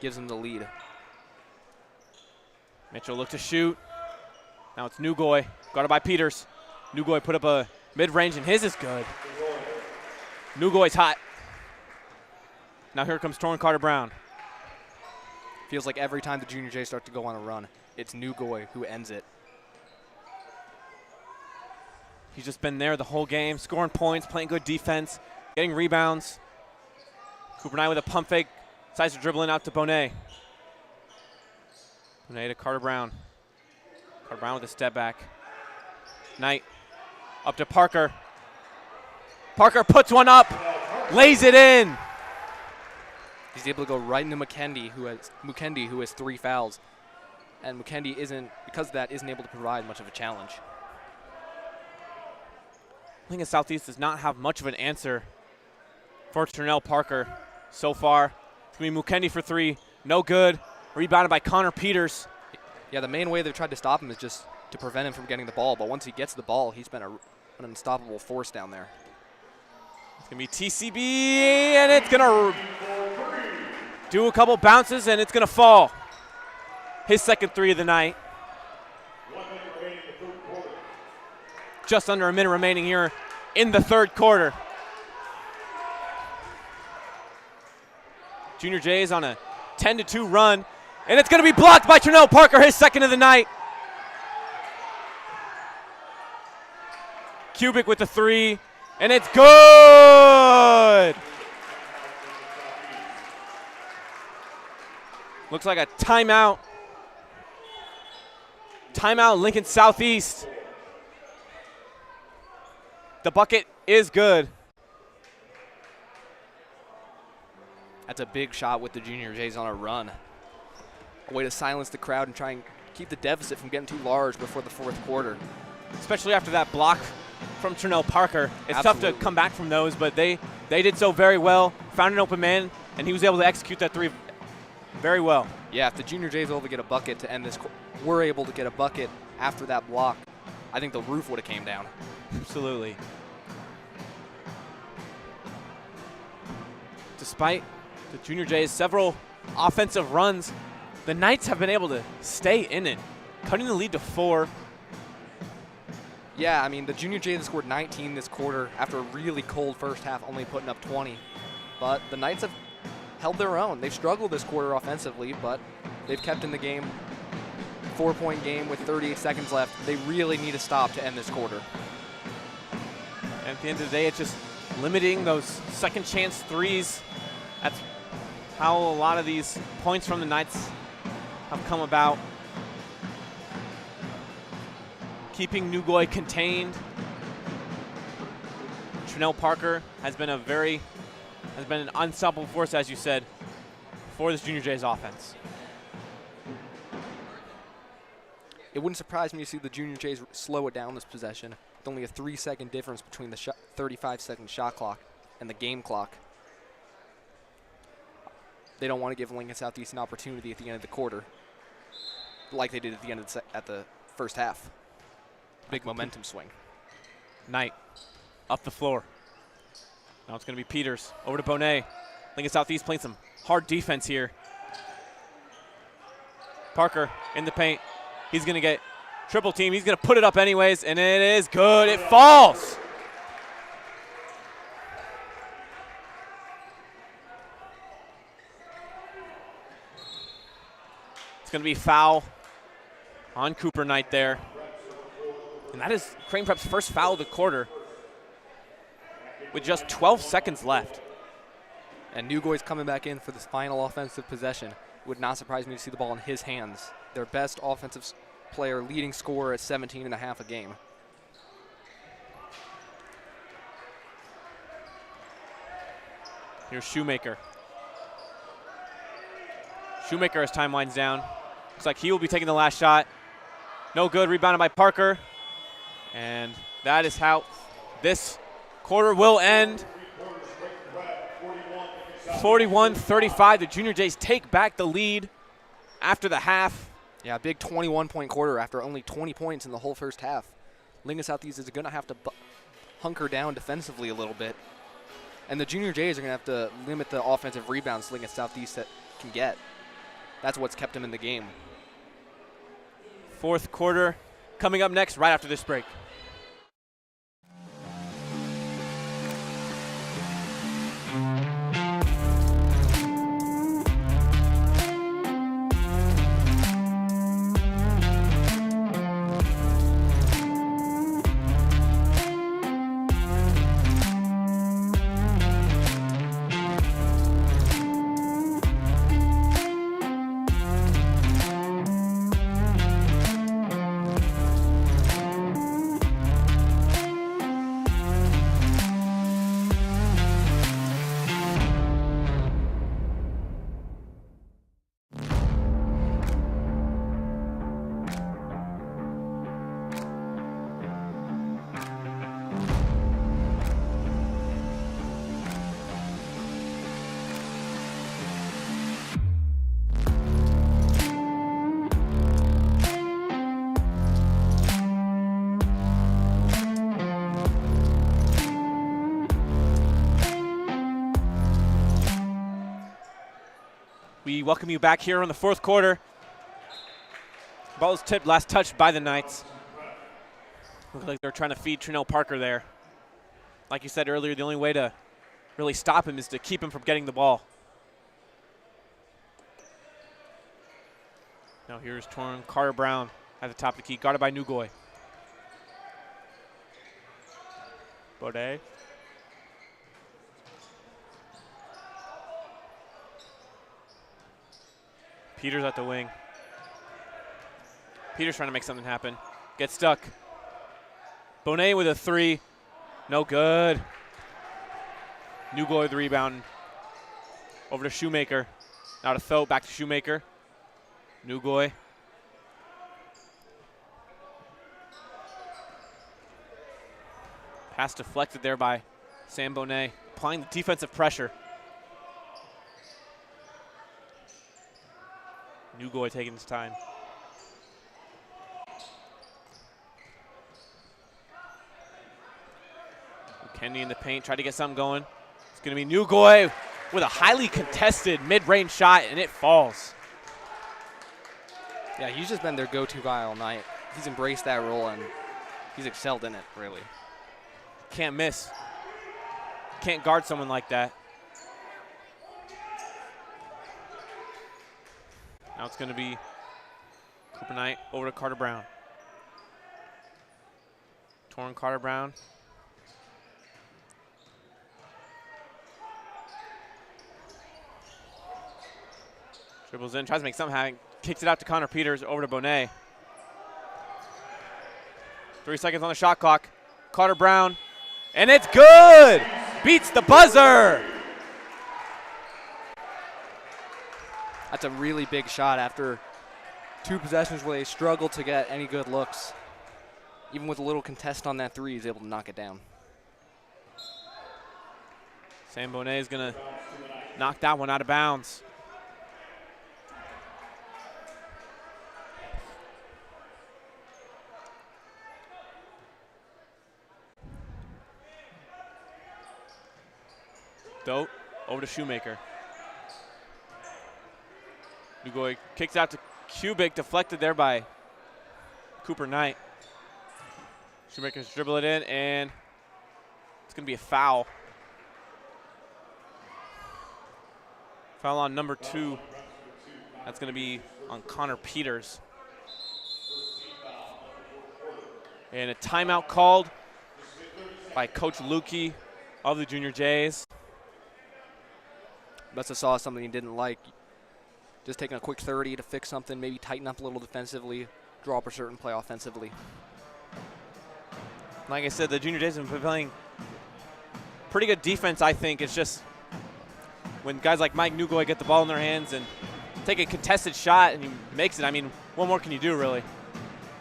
gives them the lead. Mitchell looked to shoot. Now it's Nugoy, guarded by Peters. Nugoy put up a mid-range, and his is good. Nugoy's hot. Now here comes Torrin Carter-Brown. Feels like every time the Junior Jays start to go on a run, it's Nugoy who ends it. He's just been there the whole game, scoring points, playing good defense, getting rebounds. Cooper Knight with a pump fake, decides to dribble in out to Bonet. Bonet to Carter-Brown. Carter-Brown with a step back. Knight up to Parker. Parker puts one up, lays it in. He's able to go right into Mukendi, who has 3 fouls. And Mukendi because of that, isn't able to provide much of a challenge. Lincoln Southeast does not have much of an answer for Ternell Parker so far. It's going to be Mukendi for 3. No good. Rebounded by Connor Peters. Yeah, the main way they've tried to stop him is just to prevent him from getting the ball. But once he gets the ball, he's been an unstoppable force down there. It's going to be TCB, and it's going to do a couple bounces, and it's going to fall. His second 3 of the night. Just under a minute remaining here in the third quarter. Junior Jays on a 10-2 run, and it's going to be blocked by Ternell Parker, his second of the night. Kubik with the 3, and it's good. Looks like a timeout. Timeout, Lincoln Southeast. The bucket is good. That's a big shot with the Junior Jays on a run. A way to silence the crowd and try and keep the deficit from getting too large before the fourth quarter. Especially after that block from Ternell Parker. It's Absolutely. tough to come back from those, but they did so very well. Found an open man, and he was able to execute that 3 very well. Yeah, if the Junior Jays were able to get a bucket to end this, were able to get a bucket after that block, I think the roof would have came down. Absolutely. Despite the Junior Jays' several offensive runs, the Knights have been able to stay in it, cutting the lead to 4. Yeah, I mean, the Junior Jays scored 19 this quarter after a really cold first half, only putting up 20. But the Knights have held their own. They've struggled this quarter offensively, but they've kept in the game. 4-point game with 38 seconds left. They really need a stop to end this quarter. And at the end of the day, it's just limiting those second chance 3s. That's how a lot of these points from the Knights have come about. Keeping Nugoy contained. Ternell Parker has been an unstoppable force, as you said, for this Junior Jays offense. It wouldn't surprise me to see the Junior Jays slow it down this possession with only a 3-second difference between the 35-second shot clock and the game clock. They don't want to give Lincoln Southeast an opportunity at the end of the quarter like they did at the end of at the first half. Big momentum swing. Knight up the floor. Now it's going to be Peters over to Bonet. Lincoln Southeast playing some hard defense here. Parker in the paint. He's going to get triple team. He's going to put it up anyways, and it is good. It falls. It's going to be foul on Cooper Knight there. And that is Creighton Prep's first foul of the quarter with just 12 seconds left. And Nugoy's coming back in for this final offensive possession. It would not surprise me to see the ball in his hands. Their best offensive player, leading scorer at 17.5 a game. Here's Shoemaker. Shoemaker as time winds down. Looks like he will be taking the last shot. No good, rebounded by Parker. And that is how this quarter will end. 41-35, the Junior Jays take back the lead after the half. Yeah, big 21-point quarter after only 20 points in the whole first half. Lincoln Southeast is going to have to hunker down defensively a little bit. And the Junior Jays are going to have to limit the offensive rebounds Lincoln Southeast can get. That's what's kept them in the game. Fourth quarter coming up next right after this break. We welcome you back here in the fourth quarter. Ball is tipped, last touched by the Knights. Looks like they're trying to feed Trinell Parker there. Like you said earlier, the only way to really stop him is to keep him from getting the ball. Now here's Torrin Carter Brown at the top of the key, guarded by Nugoy. Bode. Peters at the wing. Peters trying to make something happen. Gets stuck. Bonet with a three. No good. Nugoy the rebound. Over to Shoemaker. Now to Tho, back to Shoemaker. Nugoy. Pass deflected there by Sam Bonet, applying the defensive pressure. Nugoy taking his time. Kenny in the paint, tried to get something going. It's going to be Nugoy with a highly contested mid-range shot, and it falls. Yeah, he's just been their go-to guy all night. He's embraced that role, and he's excelled in it, really. Can't miss. Can't guard someone like that. Now it's going to be Cooper Knight over to Carter Brown. Torrin Carter Brown. Dribbles in, tries to make something happen. Kicks it out to Connor Peters, over to Bonet. 3 seconds on the shot clock. Carter Brown, and it's good! Beats the buzzer! That's a really big shot after 2 possessions where they struggled to get any good looks. Even with a little contest on that three, he's able to knock it down. Sam Bonet is going to knock that one out of bounds. Dote over to Shoemaker. Nugoy kicks out to Kubik, deflected there by Cooper Knight. Shoemaker's dribble it in, and it's going to be a foul. Foul on number 2. That's going to be on Connor Peters. And a timeout called by Coach Lukey of the Junior Jays. Must have saw something he didn't like. Just taking a quick 30 to fix something, maybe tighten up a little defensively, draw up a certain play offensively. Like I said, the Junior Jays have been playing pretty good defense, I think. It's just when guys like Mike Nugoy get the ball in their hands and take a contested shot and he makes it, I mean, what more can you do, really?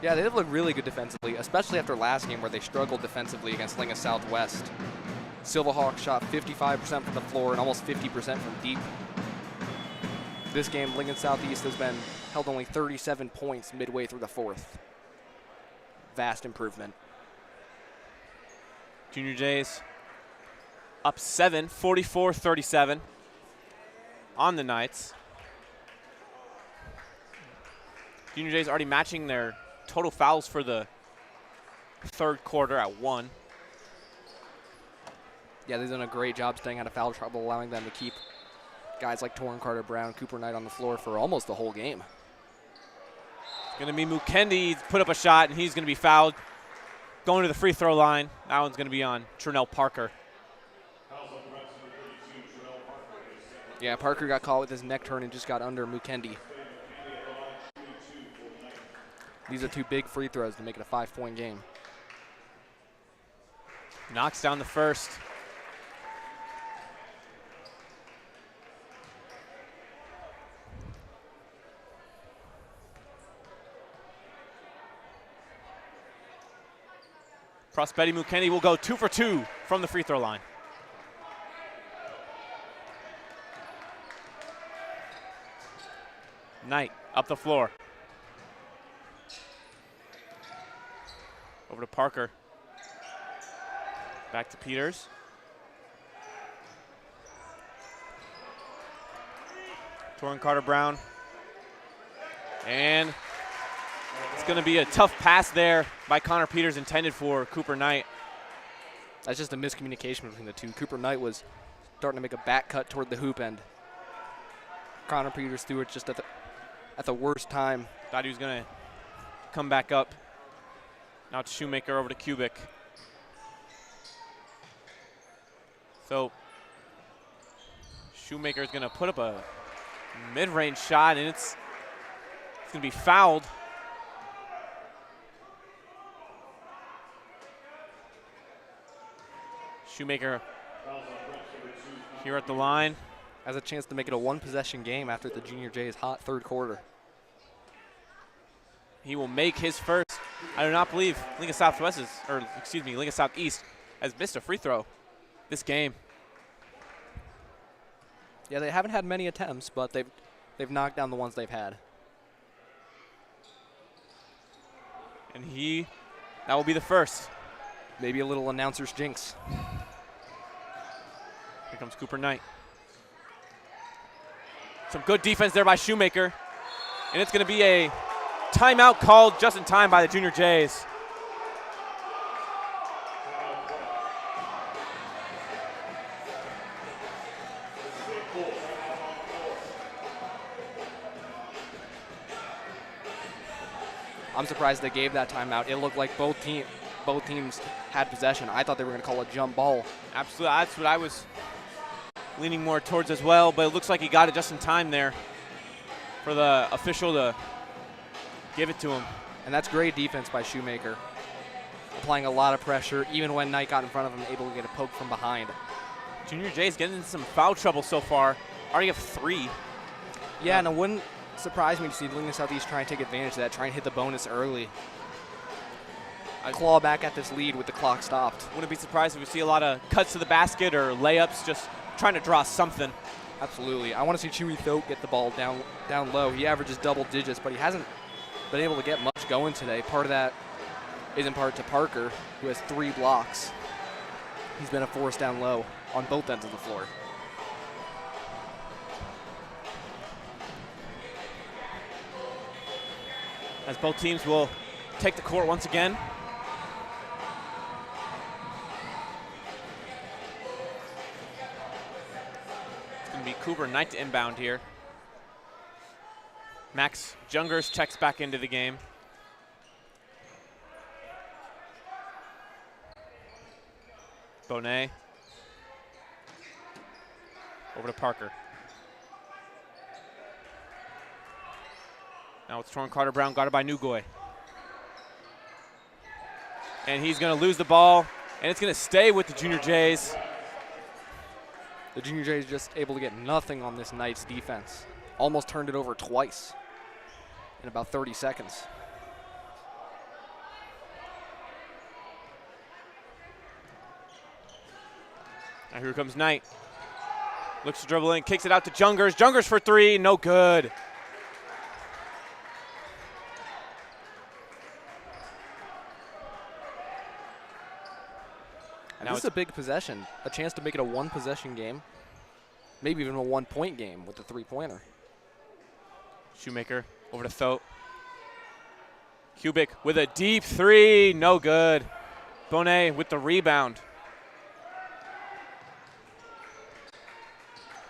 Yeah, they did look really good defensively, especially after last game where they struggled defensively against Linga Southwest. Silverhawks shot 55% from the floor and almost 50% from deep. This game, Lincoln Southeast has been held only 37 points midway through the fourth. Vast improvement. Junior Jays up 7, 44-37 on the Knights. Junior Jays already matching their total fouls for the third quarter at 1. Yeah, they've done a great job staying out of foul trouble, allowing them to keep guys like Torrin Carter Brown, Cooper Knight on the floor for almost the whole game. It's going to be Mukendi. He's put up a shot, and he's going to be fouled. Going to the free throw line. That one's going to be on Trinell Parker. Yeah, Parker got caught with his neck turn and just got under Mukendi. These are 2 big free throws to make it a 5-point game. Knocks down the first. Prospetti Mukendi will go 2 for 2 from the free throw line. Knight up the floor. Over to Parker. Back to Peters. Torrin Carter-Brown. And it's going to be a tough pass there by Connor Peters intended for Cooper Knight. That's just a miscommunication between the two. Cooper Knight was starting to make a back cut toward the hoop end. Connor Peters threw it just at the worst time. Thought he was going to come back up. Now it's Shoemaker over to Kubik. So Shoemaker is going to put up a mid-range shot, and it's going to be fouled. Shoemaker here at the line. Has a chance to make it a one-possession game after the Junior Jay's hot third quarter. He will make his first. I do not believe Lincoln Southeast has missed a free throw this game. Yeah, they haven't had many attempts, but they've knocked down the ones they've had. And that will be the first. Maybe a little announcer's jinx. Here comes Cooper Knight. Some good defense there by Shoemaker. And it's going to be a timeout called just in time by the Junior Jays. I'm surprised they gave that timeout. It looked like both teams had possession. I thought they were going to call a jump ball. Absolutely, that's what I was leaning more towards as well, but it looks like he got it just in time there for the official to give it to him. And that's great defense by Shoemaker. Applying a lot of pressure, even when Knight got in front of him, able to get a poke from behind. Junior Jay's getting into some foul trouble so far. Already have 3. Yeah, and it wouldn't surprise me to see Lincoln Southeast try and take advantage of that, try and hit the bonus early. Claw back at this lead with the clock stopped. Wouldn't be surprised if we see a lot of cuts to the basket or layups, just trying to draw something. Absolutely. I want to see Chewy Thote get the ball down low. He averages double digits, but he hasn't been able to get much going today. Part of that is in part to Parker, who has 3 blocks. He's been a force down low on both ends of the floor. As both teams will take the court once again. It's going to be Cooper Knight to inbound here. Max Jungers checks back into the game. Bonet. Over to Parker. Now it's Torrin Carter-Brown, guarded by Nugoy. And he's going to lose the ball, and it's going to stay with the Junior Jays. The Junior Jays just able to get nothing on this Knights defense. Almost turned it over twice in about 30 seconds. Now here comes Knight. Looks to dribble in, kicks it out to Jungers. Jungers for 3, no good. And this is a big possession, a chance to make it a one-possession game, maybe even a one-point game with the three-pointer. Shoemaker over to Thote. Kubik with a deep 3, no good. Bonet with the rebound.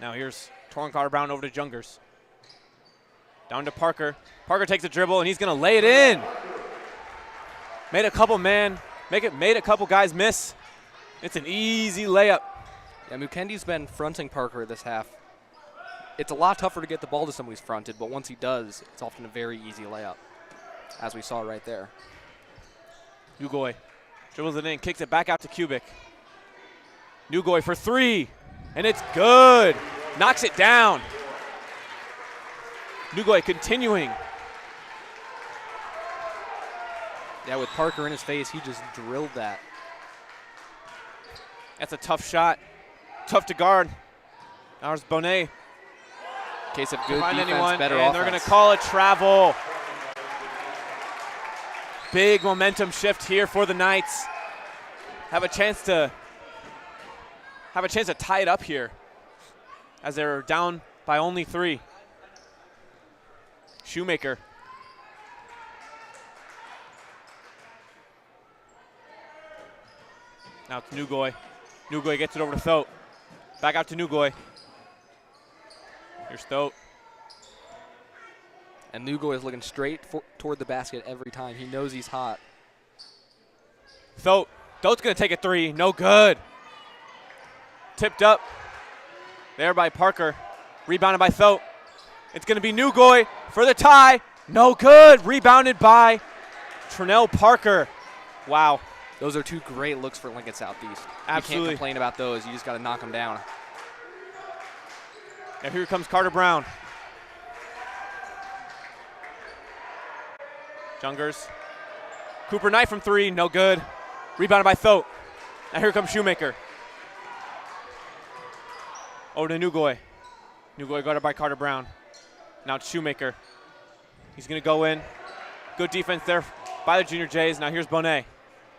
Now here's Torrin Carter-Brown over to Jungers. Down to Parker. Parker takes a dribble, and he's going to lay it in. Made a couple guys miss. It's an easy layup. Yeah, Mukendi's been fronting Parker this half. It's a lot tougher to get the ball to somebody who's fronted, but once he does, it's often a very easy layup, as we saw right there. Nugoy dribbles it in, kicks it back out to Kubik. Nugoy for 3, and it's good. Knocks it down. Nugoy continuing. Yeah, with Parker in his face, he just drilled that. That's a tough shot. Tough to guard. Now there's Bonet. Case of good defense, better offense. And they're going to call a travel. Big momentum shift here for the Knights. Have a chance to tie it up here as they're down by only 3. Shoemaker. Now it's Nugoy. Nugoy gets it over to Thote. Back out to Nugoy. Here's Thote. And Nugoy is looking straight toward the basket every time. He knows he's hot. Thote. Thote's going to take a three. No good. Tipped up there by Parker. Rebounded by Thote. It's going to be Nugoy for the tie. No good. Rebounded by Trinell Parker. Wow. Those are two great looks for Lincoln Southeast. Absolutely. You can't complain about those. You just got to knock them down. And here comes Carter Brown. Jungers. Cooper Knight from three. No good. Rebounded by Thote. Now here comes Shoemaker. Over to Nugoy. Nugoy guarded by Carter Brown. Now it's Shoemaker. He's going to go in. Good defense there by the Junior Jays. Now here's Bonet.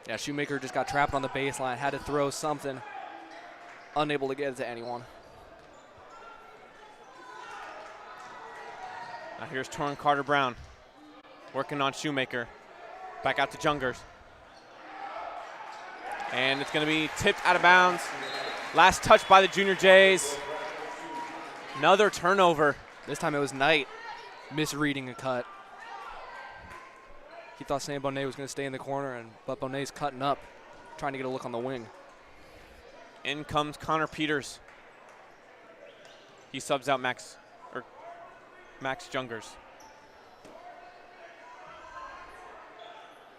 Yeah, Shoemaker just got trapped on the baseline, had to throw something. Unable to get it to anyone. Now here's Torrin Carter Brown. Working on Shoemaker. Back out to Jungers. And it's going to be tipped out of bounds. Last touch by the Junior Jays. Another turnover. This time it was Knight misreading a cut. He thought Sam Bonet was going to stay in the corner, but Bonet's cutting up, trying to get a look on the wing. In comes Connor Peters. He subs out Max Jungers.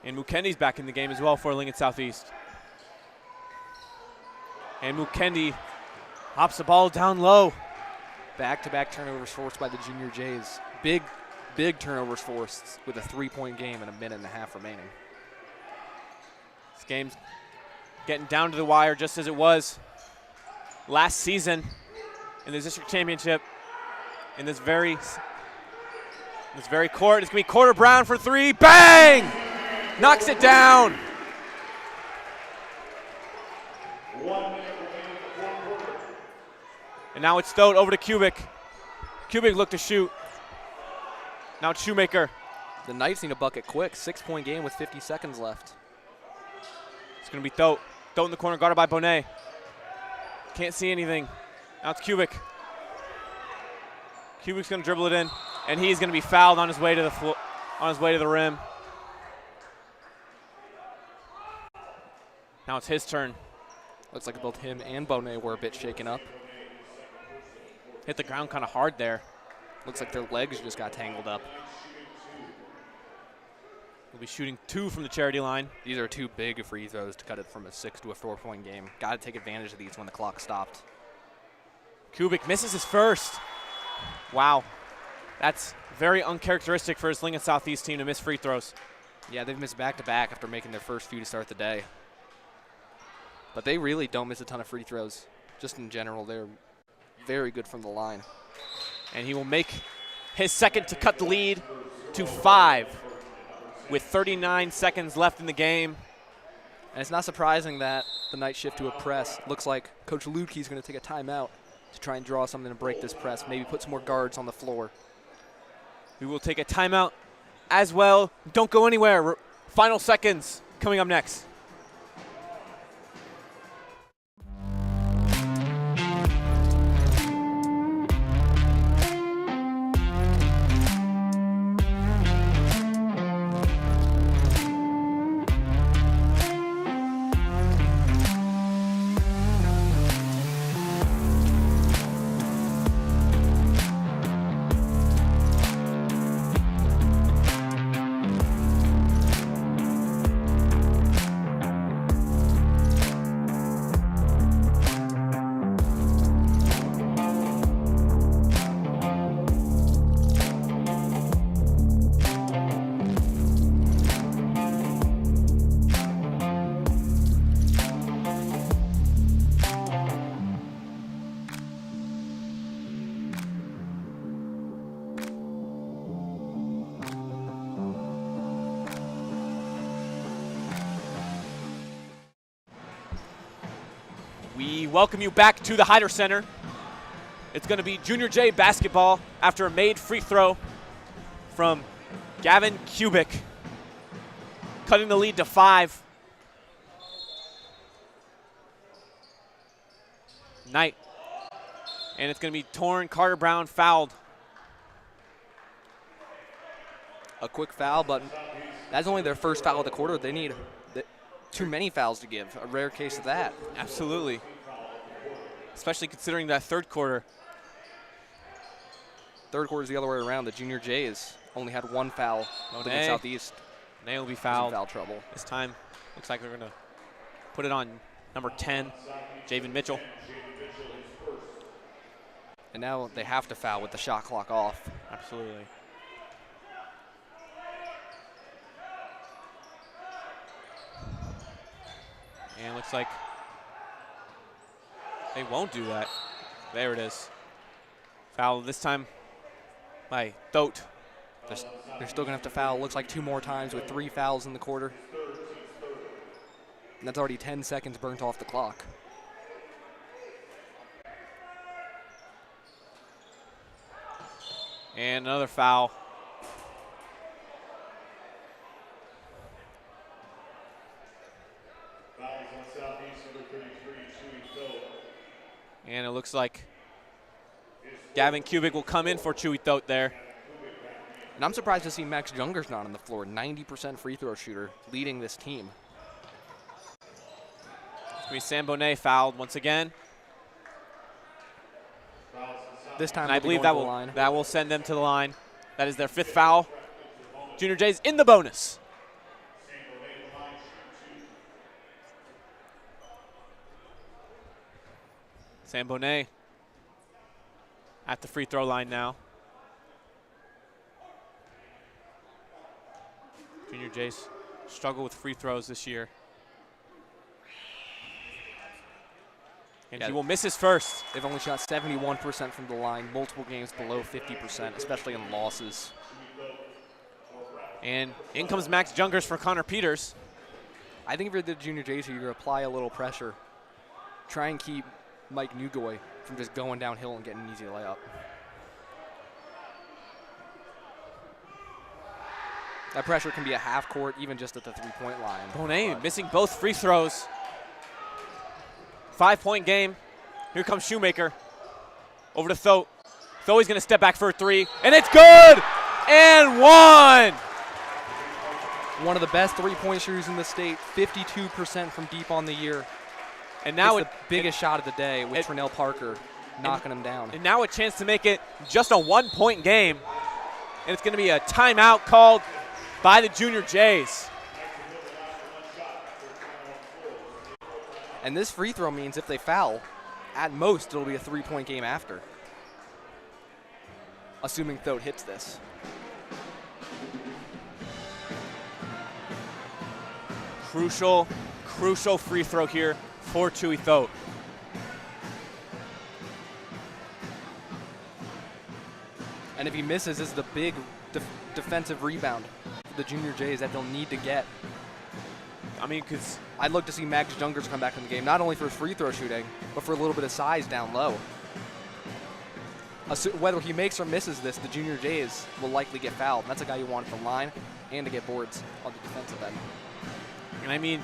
And Mukendi's back in the game as well for Lincoln Southeast. And Mukendi hops the ball down low. Back-to-back turnovers forced by the Junior Jays. Big turnovers forced with a 3-point game and a minute and a half remaining. This game's getting down to the wire just as it was last season in the district championship. In this very court, it's going to be Carter Brown for three. Bang! Knocks it down. And now it's Thote over to Kubik. Kubik looked to shoot. Now it's Shoemaker. The Knights need a bucket quick. 6-point game with 50 seconds left. It's going to be Thote. Thote in the corner, guarded by Bonet. Can't see anything. Now it's Kubik. Kubik's going to dribble it in, and he's going to be fouled on his way to the rim. Now it's his turn. Looks like both him and Bonet were a bit shaken up. Hit the ground kind of hard there. Looks like their legs just got tangled up. We'll be shooting two from the charity line. These are two big free throws to cut it from a 6 to a 4-point game. Got to take advantage of these when the clock stopped. Kubik misses his first. Wow. That's very uncharacteristic for his Lincoln Southeast team to miss free throws. Yeah, they've missed back-to-back after making their first few to start the day. But they really don't miss a ton of free throws. Just in general, they're very good from the line. And he will make his second to cut the lead to 5 with 39 seconds left in the game. And it's not surprising that the Knights shift to a press. Looks like Coach Lukey's going to take a timeout to try and draw something to break this press, maybe put some more guards on the floor. We will take a timeout as well. Don't go anywhere. Final seconds coming up next. We welcome you back to the Hyder Center. It's going to be Junior J basketball after a made free throw. from Gavin Kubik, cutting the lead to 5. Knight. And it's going to be Torrin Carter Brown fouled. A quick foul, but that's only their first foul of the quarter. They need too many fouls to give. A rare case of that. Absolutely. Especially considering that third quarter. Third quarter is the other way around. The Junior Jays only had 1 foul against Southeast. Nay will be fouled. Foul trouble. This time, looks like they're going to put it on number 10, Javen Mitchell. And now they have to foul with the shot clock off. Absolutely. And it looks like they won't do that. There it is. Foul this time by Thote. They're still going to have to foul. Looks like 2 more times with 3 fouls in the quarter. And that's already 10 seconds burnt off the clock. And another foul. And it looks like Gavin Kubik will come in for Chewy Thote there. And I'm surprised to see Max Junger's not on the floor. 90% free throw shooter, leading this team. It's going to be Sam Bonet fouled once again. This time and I believe that will send them to the line. That is their 5th foul. Junior Jays in the bonus. Sam Bonet at the free throw line now. Junior Jays struggle with free throws this year. And he will miss his first. They've only shot 71% from the line, multiple games below 50%, especially in losses. And in comes Max Jungers for Connor Peters. I think if you're the Junior Jays, you're going to apply a little pressure. Try and keep Mike Ngugoy from just going downhill and getting an easy layup. That pressure can be a half court, even just at the 3-point line. Bonet missing both free throws. 5-point game. Here comes Shoemaker. Over to Thote. Thote's going to step back for a 3, and it's good! And 1! One of the best 3-point shooters in the state, 52% from deep on the year. And now it's the biggest shot of the day with Trinell Parker knocking him down. And now a chance to make it just a 1-point game. And it's going to be a timeout called by the Junior Jays. And this free throw means if they foul, at most it'll be a 3-point game after. Assuming Thote hits this. Crucial free throw here for Chewy Thote. And if he misses, this is the big defensive rebound for the Junior Jays that they'll need to get. I mean, because I'd look to see Max Jungers come back in the game, not only for his free throw shooting, but for a little bit of size down low. Whether he makes or misses this, the Junior Jays will likely get fouled. And that's a guy you want at the line and to get boards on the defensive end. And I mean,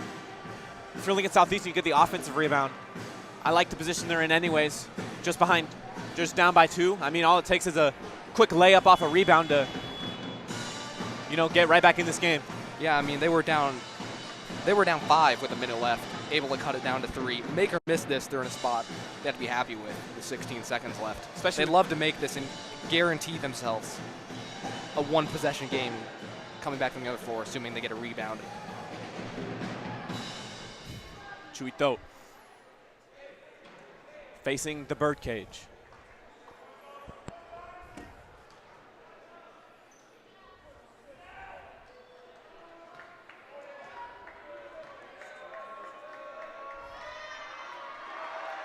if you're looking at Southeastern, you get the offensive rebound. I like the position they're in anyways, just down by 2. I mean, all it takes is a quick layup off a rebound to, get right back in this game. Yeah, I mean, they were down 5 with a minute left, able to cut it down to 3. Make or miss this, they're in a spot they have to be happy with 16 seconds left. Especially, they'd love to make this and guarantee themselves a 1-possession game coming back from the other floor, assuming they get a rebound. Chewy Thote facing the birdcage.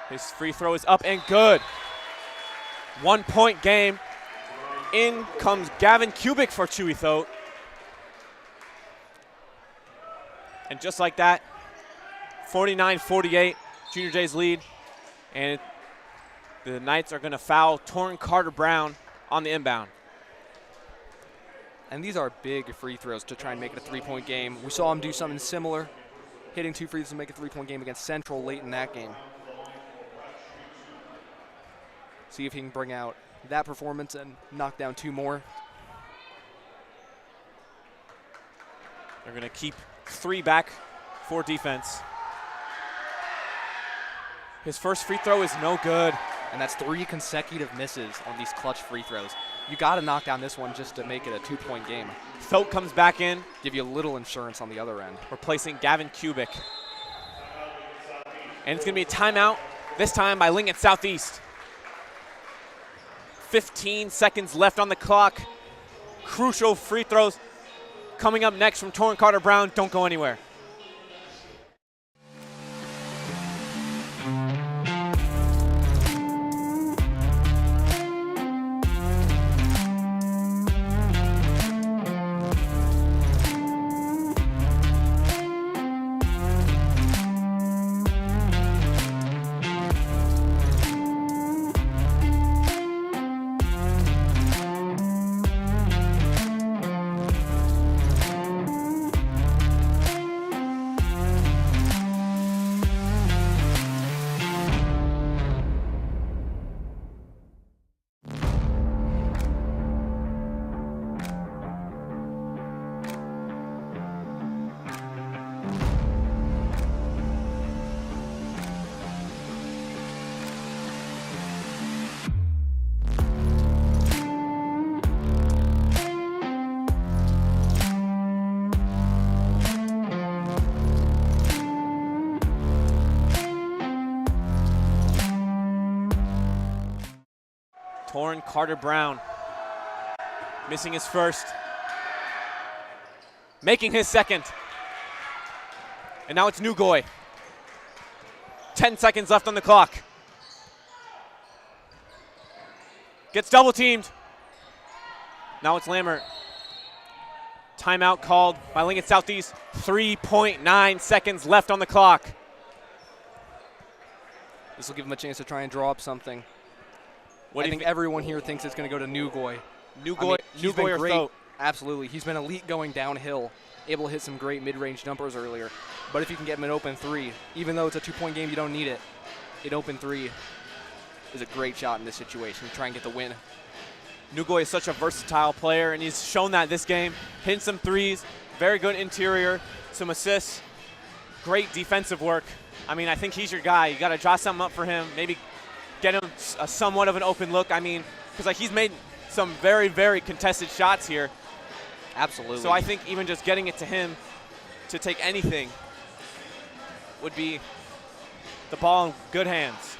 His free throw is up and good. 1-point game. In comes Gavin Kubik for Chewy Thote. And just like that, 49-48, Junior Jays lead. And the Knights are going to foul Torrin Carter Brown on the inbound. And these are big free throws to try and make it a three-point game. We saw him do something similar, hitting 2 free throws to make a three-point game against Central late in that game. See if he can bring out that performance and knock down 2 more. They're going to keep 3 back for defense. His first free throw is no good. And that's 3 consecutive misses on these clutch free throws. You got to knock down this one just to make it a 2-point game. Thote comes back in. Give you a little insurance on the other end. Replacing Gavin Kubik. And it's going to be a timeout, this time by Lincoln Southeast. 15 seconds left on the clock. Crucial free throws coming up next from Torrin Carter-Brown. Don't go anywhere. Torrin Carter-Brown missing his first, making his second. And now it's Nugoy. 10 seconds left on the clock. Gets double teamed. Now it's Lambert. Timeout called by Lincoln Southeast. 3.9 seconds left on the clock. This will give him a chance to try and draw up something. What I think everyone here thinks it's going to go to Nugoy. Nugoy or great. Thote? Absolutely. He's been elite going downhill, able to hit some great mid-range jumpers earlier. But if you can get him an open 3, even though it's a 2-point game, you don't need it. An open 3 is a great shot in this situation to try and get the win. Nugoy is such a versatile player, and he's shown that this game. Hitting some threes, very good interior, some assists, great defensive work. I mean, I think he's your guy. You got to draw something up for him, maybe get him somewhat of an open look. I mean, because like he's made some very, very contested shots here. Absolutely. So I think even just getting it to him to take anything would be the ball in good hands.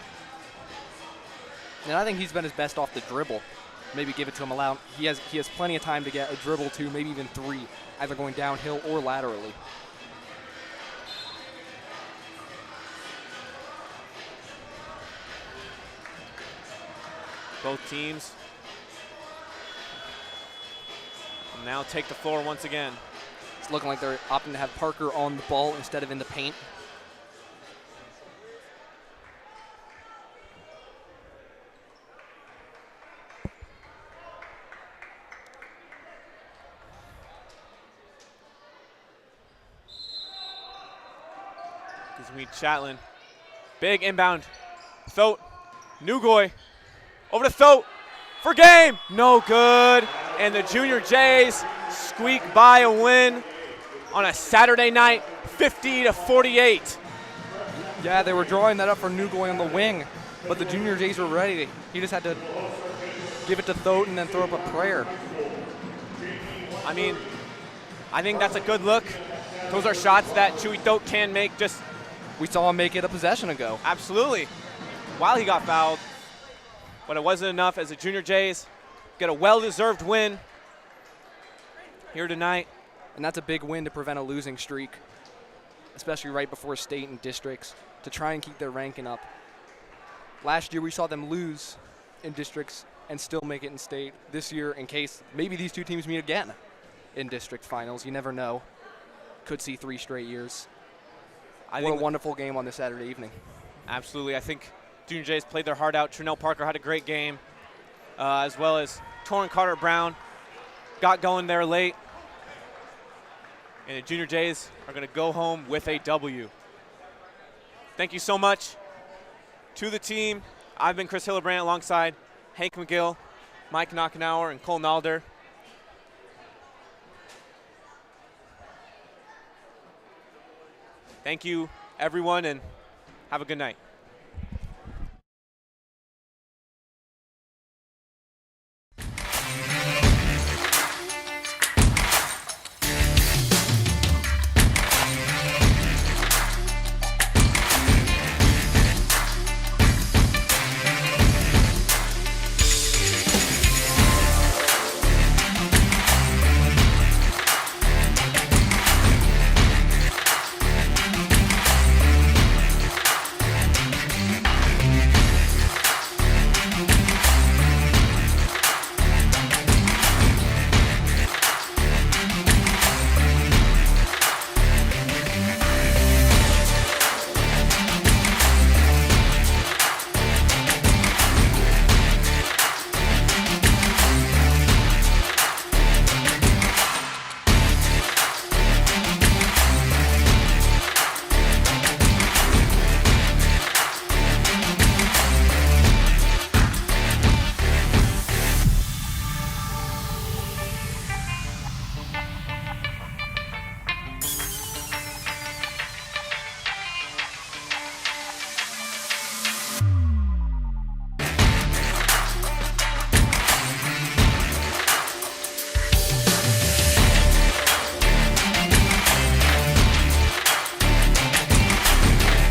And I think he's been his best off the dribble. Maybe give it to him. He has plenty of time to get a dribble 2, maybe even 3, either going downhill or laterally. Both teams will now take the floor once again. It's looking like they're opting to have Parker on the ball instead of in the paint. Gives me Chatlin. Big inbound. Thote. Nugoy. Over to Thote for game. No good. And the Junior Jays squeak by a win on a Saturday night, 50-48. Yeah, they were drawing that up for Nugoy on the wing, but the Junior Jays were ready. He just had to give it to Thote and then throw up a prayer. I mean, I think that's a good look. Those are shots that Chewy Thote can make. Just we saw him make it a possession ago. Absolutely. While he got fouled. But it wasn't enough as the Junior Jays get a well-deserved win here tonight. And that's a big win to prevent a losing streak, especially right before state and districts, to try and keep their ranking up. Last year we saw them lose in districts and still make it in state. This year, in case maybe these two teams meet again in district finals, you never know. Could see 3 straight years. What a wonderful game on this Saturday evening. Absolutely. I think Junior Jays played their heart out. Trinell Parker had a great game, as well as Torrin Carter-Brown. got going there late. And the Junior Jays are going to go home with a W. Thank you so much to the team. I've been Chris Hillebrand alongside Hank McGill, Mike Knockenauer, and Cole Nalder. Thank you, everyone, and have a good night.